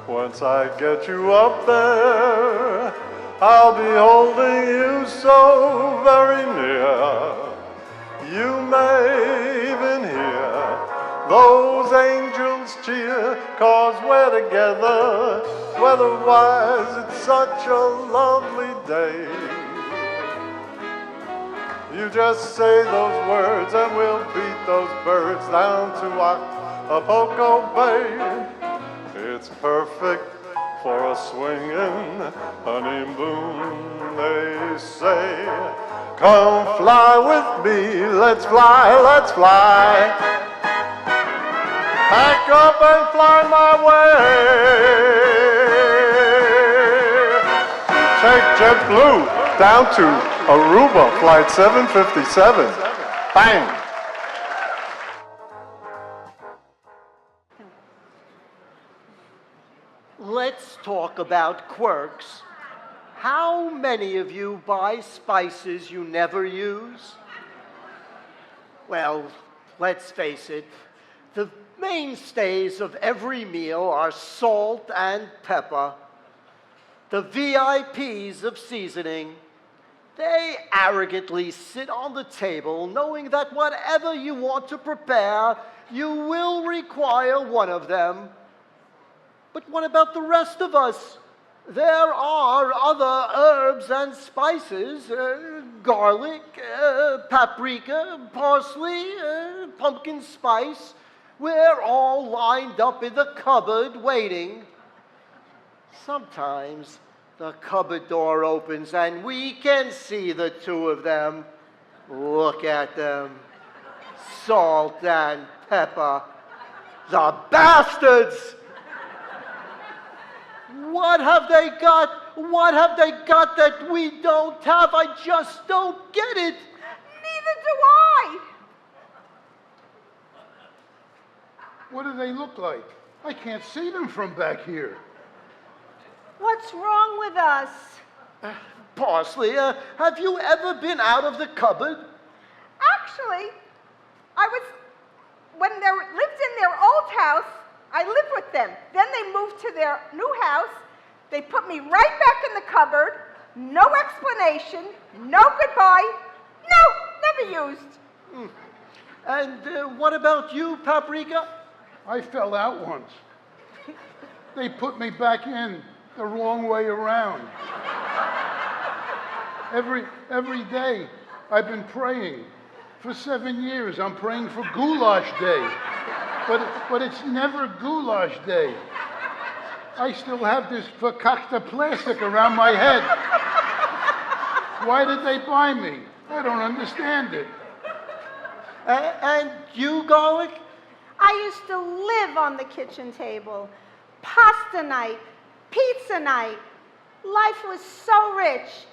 Once I get you up there, I'll be holding you so very near. You may even hear those angels cheer, 'cause we're together, weather-wise, it's such a lovely day. You just say those words and we'll beat those birds down to Acapulco Bay. It's perfect for a swinging honeymoon, they say. Come fly with me, let's fly. Pack up and fly my way. Take JetBlue down to Aruba, flight 757. Bang! Let's talk about quirks. How many of you buy spices you never use? Well, let's face it, the mainstays of every meal are salt and pepper. the VIPs of seasoning. They arrogantly sit on the table knowing that whatever you want to prepare, you will require one of them. But what about the rest of us? There are other herbs and spices, garlic, paprika, parsley, pumpkin spice. We're all lined up in the cupboard waiting. Sometimes the cupboard door opens and we can see the two of them. Look at them. Salt and pepper. The bastards! What have they got? What have they got that we don't have? I just don't get it. Neither do I. What do they look like? I can't see them from back here. What's wrong with us? Parsley, have you ever been out of the cupboard? Actually, when they lived in their old house, I lived with them. Then they moved to their new house. They put me right back in the cupboard. No explanation, no goodbye, no, never used. And what about you, Paprika? I fell out once. They put me back in the wrong way around. Every day I've been praying. For 7 years I'm praying for Goulash Day. But it's never Goulash Day. I still have this verkackte plastic around my head. Why did they buy me? I don't understand it. And you, Garlic? I used to live on the kitchen table. Pasta night, pizza night. Life was so rich.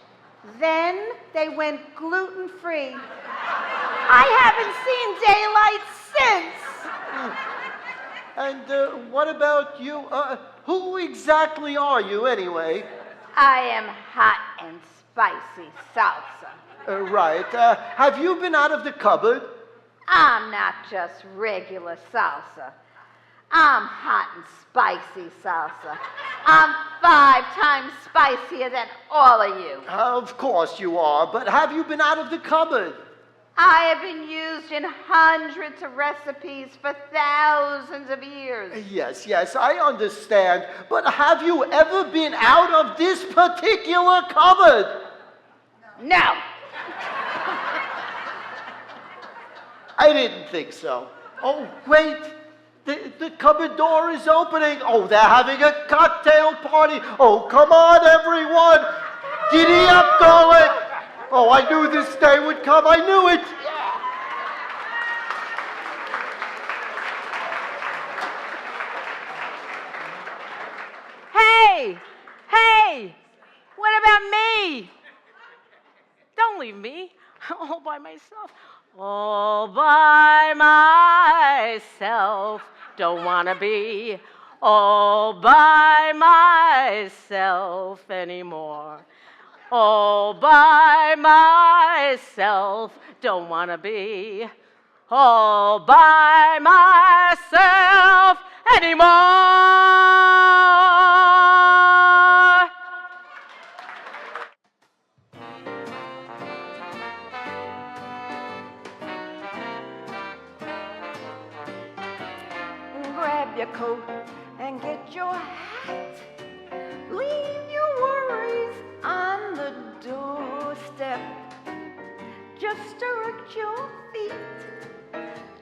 Then they went gluten-free. I haven't seen daylight since. And what about you? Who exactly are you, anyway? I am hot and spicy salsa. Right. Have you been out of the cupboard? I'm not just regular salsa. I'm hot and spicy salsa. I'm 5 times spicier than all of you. Of course you are, but have you been out of the cupboard? I have been used in hundreds of recipes for thousands of years. Yes, I understand. But have you ever been out of this particular cupboard? No. I didn't think so. Oh, wait. The cupboard door is opening. Oh, they're having a cocktail party. Oh, come on, everyone. Giddy up, Garlic. Oh, I knew this day would come. I knew it. Hey, what about me? Don't leave me all by myself. All by myself, don't want to be all by myself anymore. All by myself, don't want to be all by myself anymore. Grab your coat and get your hat. Leave your worries on the doorstep. Just direct your feet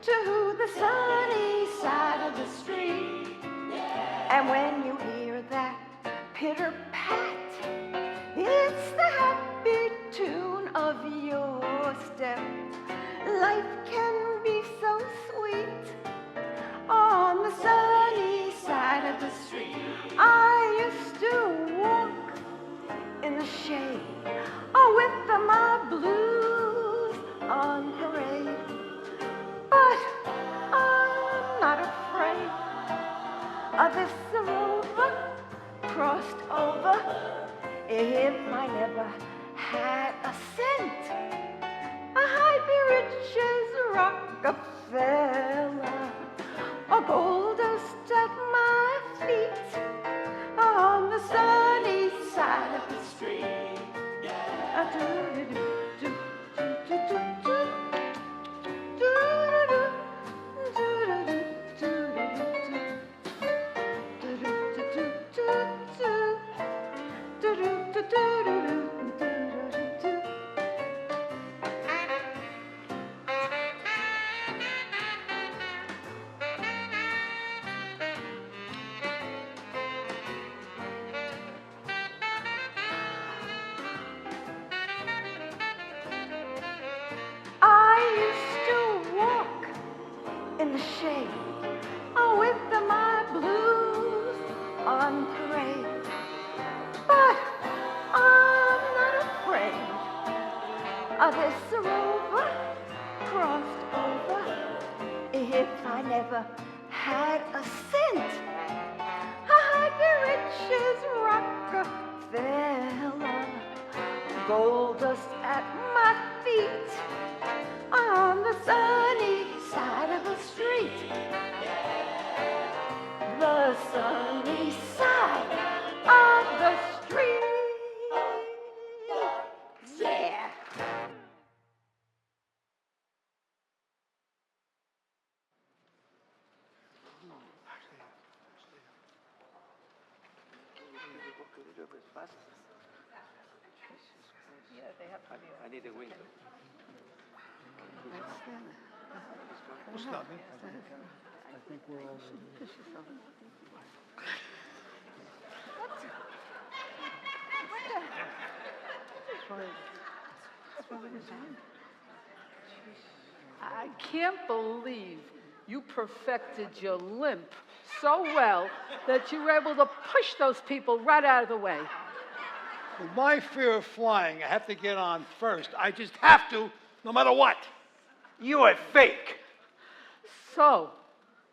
to the sunny side of the street. And when you hear that pitter-pat, it's the happy tune of your step. Life can be so sweet on the sunny side of the street. I used to walk in the shade, with my blues on parade. But I'm not afraid of this rover crossed over. If I never had a cent, I'd be rich as Rockefeller. A gold dust at my feet on the sunny side on parade. But I'm not afraid of this rover crossed over. If I never had a cent, I'd be rich as Rockefeller. Gold dust at my feet on the sunny side of the street. The sunny side of the street. Yeah. What's nothing? I can't believe you perfected your limp so well that you were able to push those people right out of the way. With my fear of flying, I have to get on first. I just have to, no matter what. You are fake. So,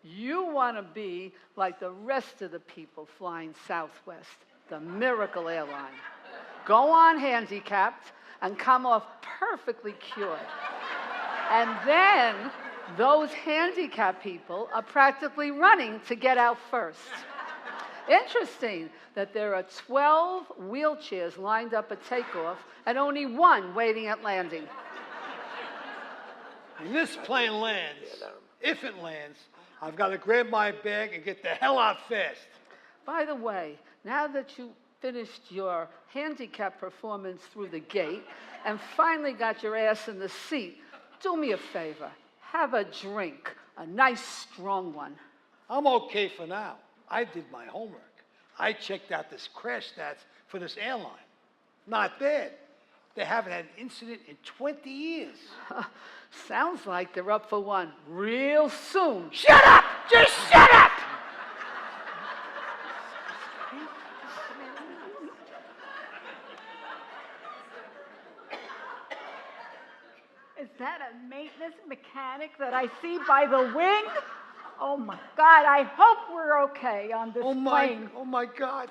you want to be like the rest of the people flying Southwest, the Miracle Airline. Go on handicapped and come off perfectly cured. And then those handicapped people are practically running to get out first. Interesting that there are 12 wheelchairs lined up at takeoff and only one waiting at landing. When this plane lands, if it lands, I've got to grab my bag and get the hell out fast. By the way, now that you finished your handicap performance through the gate and finally got your ass in the seat, do me a favor. Have a drink, a nice strong one. I'm okay for now. I did my homework. I checked out this crash stats for this airline. Not bad. They haven't had an incident in 20 years. Sounds like they're up for one real soon. Shut up! Just shut up! Is that a maintenance mechanic that I see by the wing? Oh my God, I hope we're okay on this plane. Oh my God.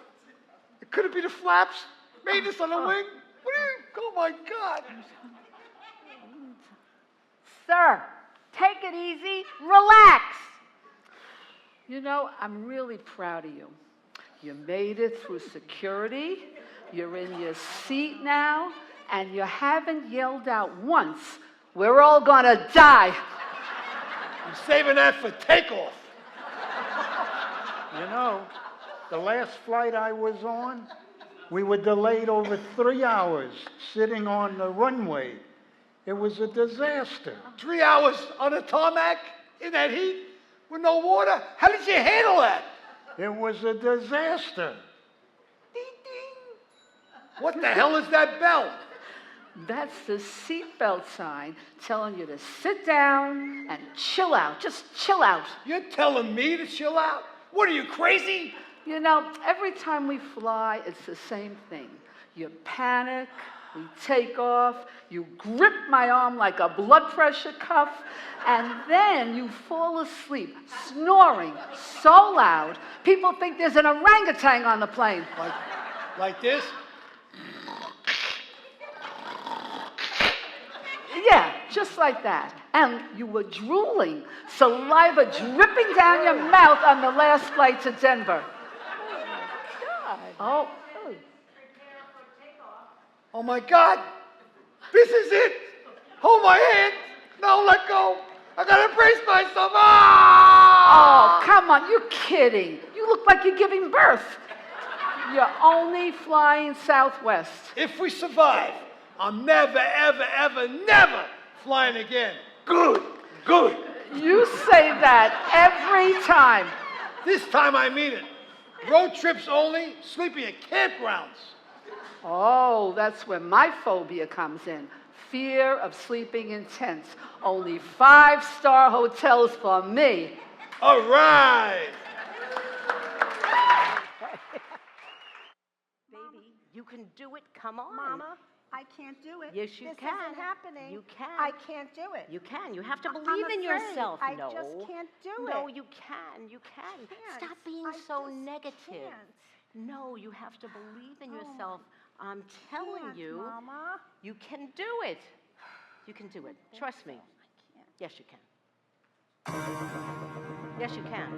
Could it be the flaps? Maintenance on the wing? What are you? Oh my God. Sir, take it easy, relax. You know, I'm really proud of you. You made it through security, you're in your seat now, and you haven't yelled out once, "We're all gonna die." I'm saving that for takeoff. You know, the last flight I was on, we were delayed over 3 hours sitting on the runway. It was a disaster. 3 hours on the tarmac in that heat with no water? How did you handle that? It was a disaster. Ding, ding. What the hell is that bell? That's the seatbelt sign telling you to sit down and chill out. Just chill out. You're telling me to chill out? What are you, crazy? You know, every time we fly, it's the same thing. You panic, we take off, you grip my arm like a blood pressure cuff, and then you fall asleep, snoring so loud, people think there's an orangutan on the plane. Like this? Yeah, just like that. And you were drooling, saliva dripping down your mouth on the last flight to Denver. Oh, Oh my God. This is it. Hold my hand. No, let go. I gotta brace myself. Ah! Oh, come on, you're kidding. You look like you're giving birth. You're only flying Southwest. If we survive, I'm never, ever, ever, never flying again. Good, good. You say that every time. This time I mean it. Road trips only, sleeping at campgrounds. Oh, that's where my phobia comes in. Fear of sleeping in tents. Only 5-star hotels for me. All right. You can do it. Come on. Mama, I can't do it. Yes, you this can. isn't happening. You can. I can't do it. You can. You have to I'm believe in afraid. yourself. I No. just can't do No, it. you can. You can. Can't. Stop being I so just negative. can't. No, you have to believe in Oh, yourself. I'm telling Can't, you, Mama. you can do it. You can do it. Trust me. Yes, you can. Yes, you can.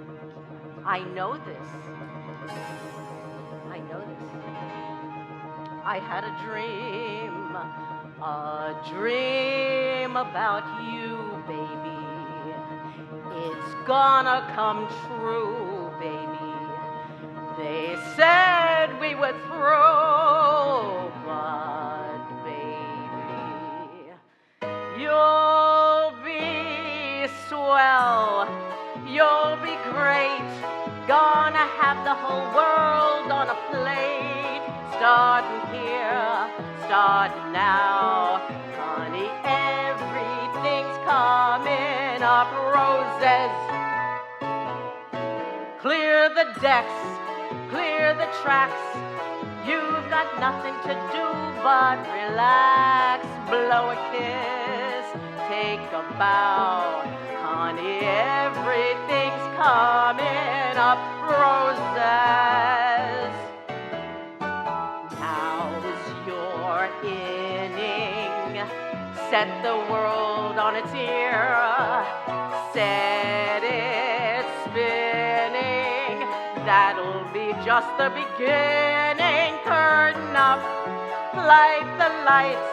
I know this. I know this. I had a dream about you, baby. It's gonna come true, baby. They said we were through, but baby, you'll be swell, you'll be great, gonna have the whole world on a plate, starting here, starting now, honey, everything's coming up roses. Clear the decks, clear the tracks, you've got nothing to do but relax, blow a kiss, take a bow, honey, everything's coming up roses. Now's your inning, set the world on its ear, set it spinning, that'll be just the beginning. Curtain up, light the lights,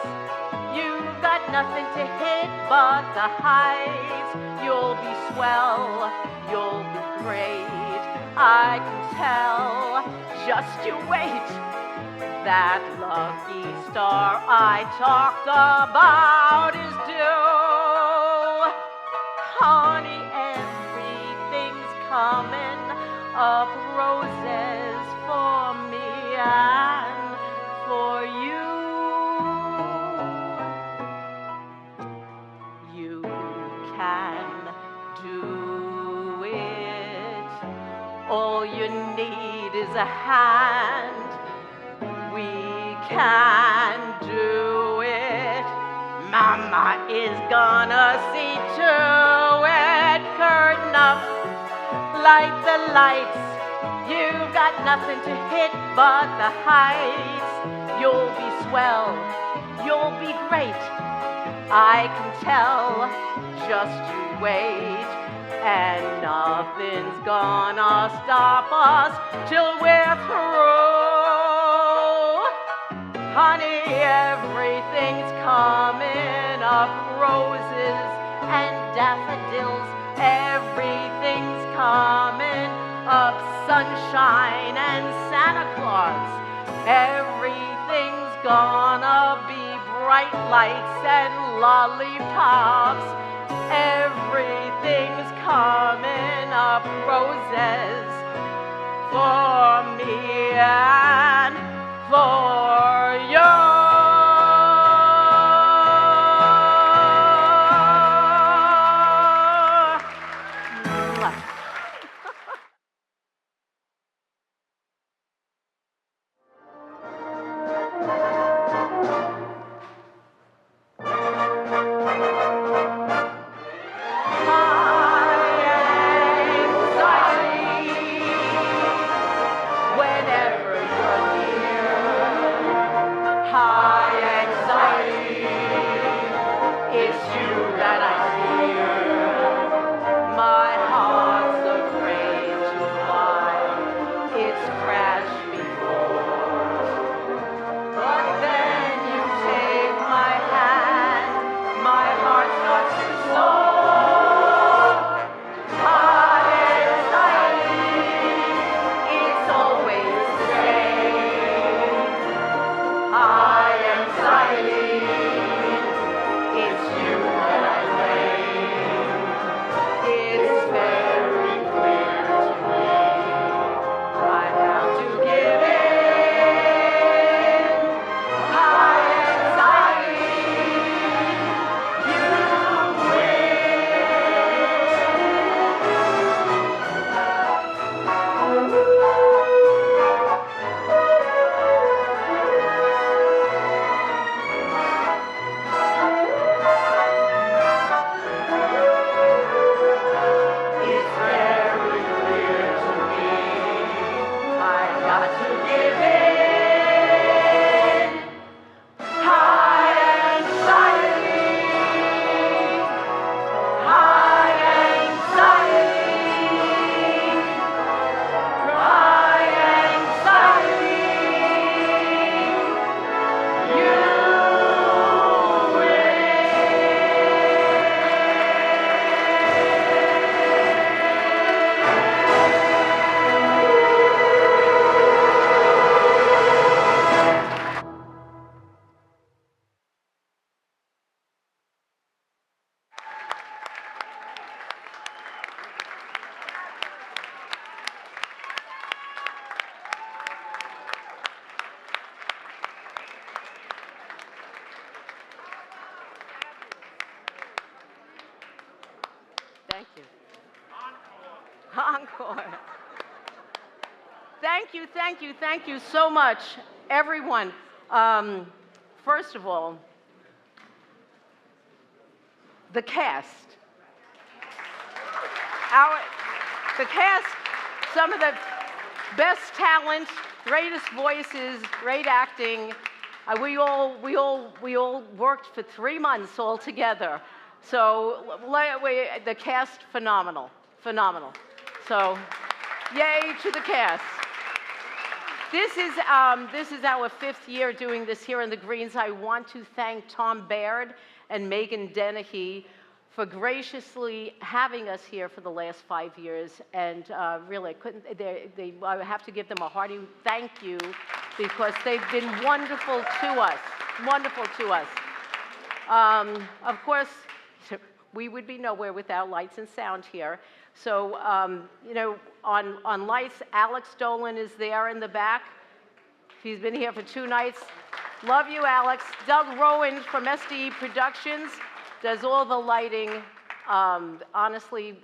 you've got nothing to hit but the heights. You'll be swell, you'll be great, I can tell, just you wait. That lucky star I talked about is due. Honey, everything's coming up roses for me and for you. You can do it. All you need is a hand. We can do it. Mama is gonna see to it. Curtain up, light the lights. You've got nothing to hit but the heights. You'll be swell, you'll be great, I can tell, just you wait. And nothing's gonna stop us till we're through. Honey, everything's coming up roses and daffodils. Everything's coming up sunshine and Santa Claus. Everything's gonna be bright lights and lollipops. Everything's coming up roses for me and for you. thank you so much, everyone. First of all, the cast. The cast, some of the best talent, greatest voices, great acting. We all worked for 3 months all together. So the cast, phenomenal. So, yay to the cast. This is our 5th year doing this here in the Greens. I want to thank Tom Baird and Megan Dennehy for graciously having us here for the last 5 years. And really, I have to give them a hearty thank you because they've been wonderful to us. Of course, we would be nowhere without lights and sound here. So, on lights, Alex Dolan is there in the back. He's been here for 2 nights. Love you, Alex. Doug Rowan from SDE Productions does all the lighting. Honestly,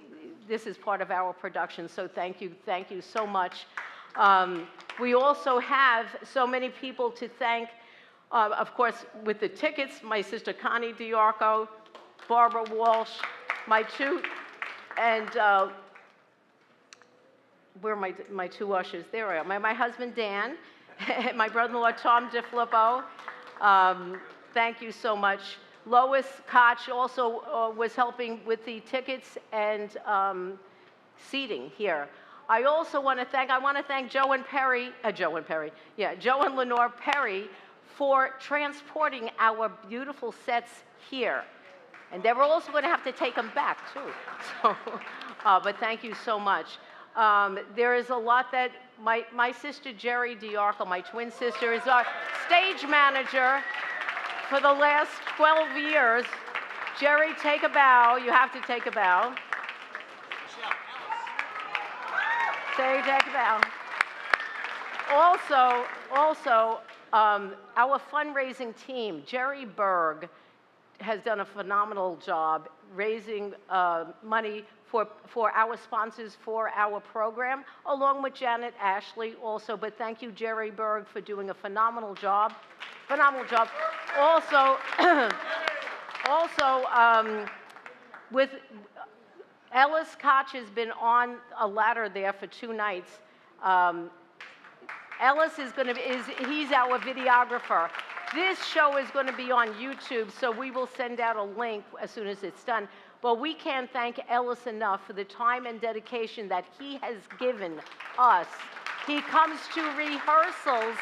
this is part of our production, so thank you so much. We also have so many people to thank. Of course, with the tickets, my sister Connie Diarco, Barbara Walsh, my 2, and where are my 2 ushers? There I am. My husband, Dan, my brother-in-law, Tom DiFilippo. Thank you so much. Lois Koch also was helping with the tickets and seating here. I also want to thank Joe and Lenore Perry for transporting our beautiful sets here. And they were also going to have to take them back, too. So, but thank you so much. There is a lot that my sister Jerry Diarco, my twin sister, is our stage manager for the last 12 years. Jerry, take a bow. You have to take a bow. Jerry, take a bow. Also, our fundraising team, Jerry Berg, has done a phenomenal job raising money for our sponsors for our program, along with Janet Ashley also. But thank you, Jerry Berg, for doing a phenomenal job. Also, with Ellis Koch has been on a ladder there for 2 nights. Ellis he's our videographer. This show is going to be on YouTube, so we will send out a link as soon as it's done. But we can't thank Ellis enough for the time and dedication that he has given us. He comes to rehearsals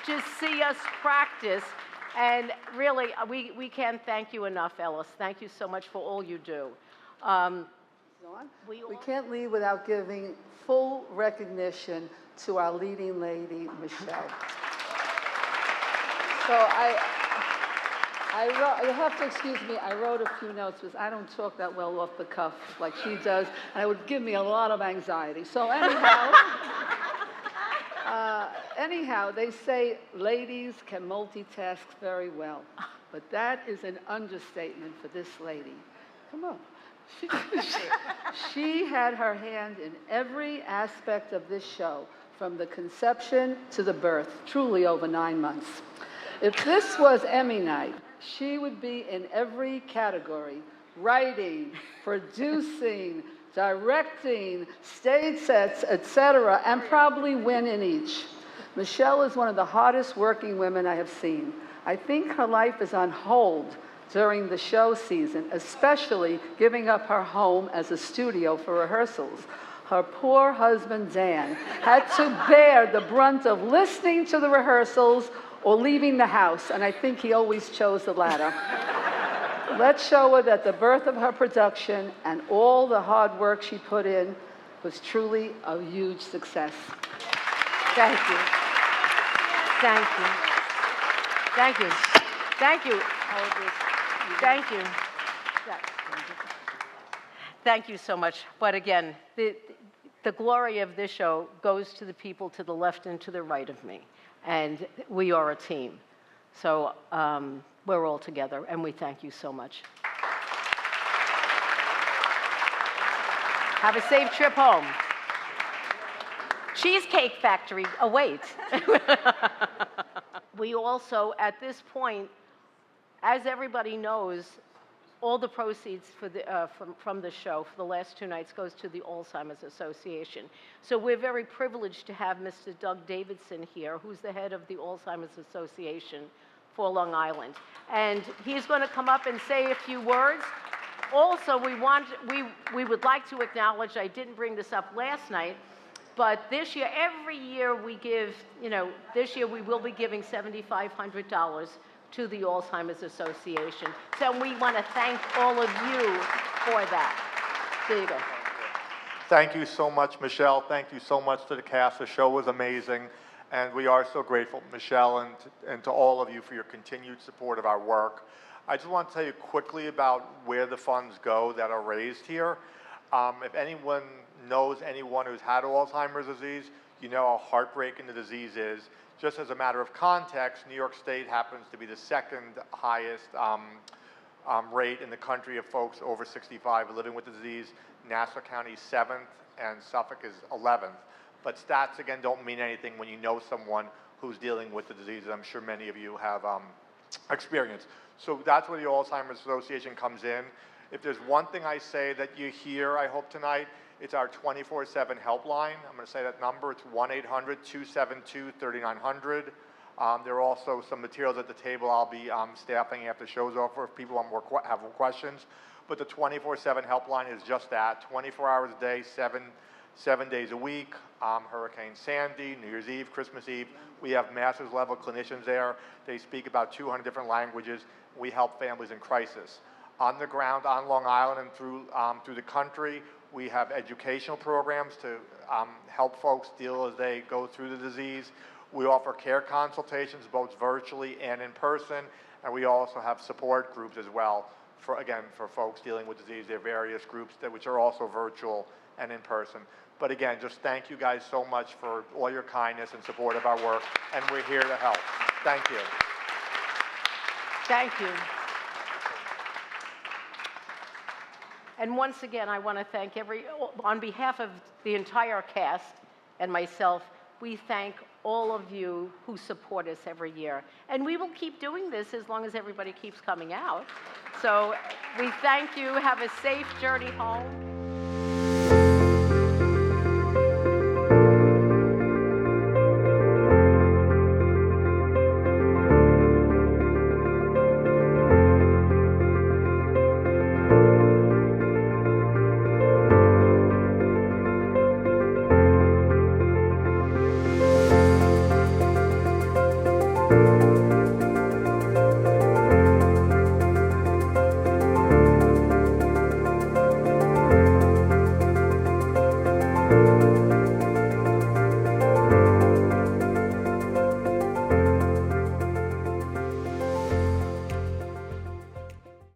to see us practice. And really, we can't thank you enough, Ellis. Thank you so much for all you do. We can't leave without giving full recognition to our leading lady, Michelle. So you'll have to excuse me, I wrote a few notes because I don't talk that well off the cuff like she does, and it would give me a lot of anxiety. So anyhow, they say ladies can multitask very well, but that is an understatement for this lady. Come on. She had her hand in every aspect of this show, from the conception to the birth, truly over 9 months. If this was Emmy night, she would be in every category: writing, producing, directing, stage sets, etc., and probably win in each. Michelle is one of the hardest working women I have seen. I think her life is on hold during the show season, especially giving up her home as a studio for rehearsals. Her poor husband, Dan, had to bear the brunt of listening to the rehearsals or leaving the house, and I think he always chose the latter. Let's show her that the birth of her production and all the hard work she put in was truly a huge success. Thank you. Thank you. Thank you. Thank you. Thank you. Thank you so much. But again, the glory of this show goes to the people to the left and to the right of me. And we are a team. So we're all together, and we thank you so much. Have a safe trip home. Cheesecake Factory awaits. We also, at this point, as everybody knows, all the proceeds for from the show for the last 2 nights goes to the Alzheimer's Association. So we're very privileged to have Mr. Doug Davidson here, who's the head of the Alzheimer's Association for Long Island. And he's going to come up and say a few words. Also, we would like to acknowledge, I didn't bring this up last night, but this year, every year we give, this year we will be giving $7,500 to the Alzheimer's Association. So we want to thank all of you for that. There you go. Thank you so much, Michelle. Thank you so much to the cast. The show was amazing, and we are so grateful, Michelle, and to all of you for your continued support of our work. I just want to tell you quickly about where the funds go that are raised here. If anyone knows anyone who's had Alzheimer's disease, you know how heartbreaking the disease is. Just as a matter of context, New York State happens to be the second highest rate in the country of folks over 65 living with the disease. Nassau County 7th, and Suffolk is 11th. But stats, again, don't mean anything when you know someone who's dealing with the disease, I'm sure many of you have experienced. So that's where the Alzheimer's Association comes in. If there's one thing I say that you hear, I hope tonight, it's our 24/7 helpline. I'm going to say that number. It's 1-800-272-3900. There are also some materials at the table I'll be staffing after the show's over if people have questions. But the 24/7 helpline is just that, 24 hours a day, seven days a week. Hurricane Sandy, New Year's Eve, Christmas Eve. We have master's level clinicians there. They speak about 200 different languages. We help families in crisis. On the ground on Long Island and through the country, we have educational programs to help folks deal as they go through the disease. We offer care consultations both virtually and in person, and we also have support groups as well for folks dealing with disease. There are various groups which are also virtual and in person. But again, just thank you guys so much for all your kindness and support of our work, and we're here to help. Thank you. Thank you. And once again, I want to thank on behalf of the entire cast and myself, we thank all of you who support us every year. And we will keep doing this as long as everybody keeps coming out. So we thank you. Have a safe journey home.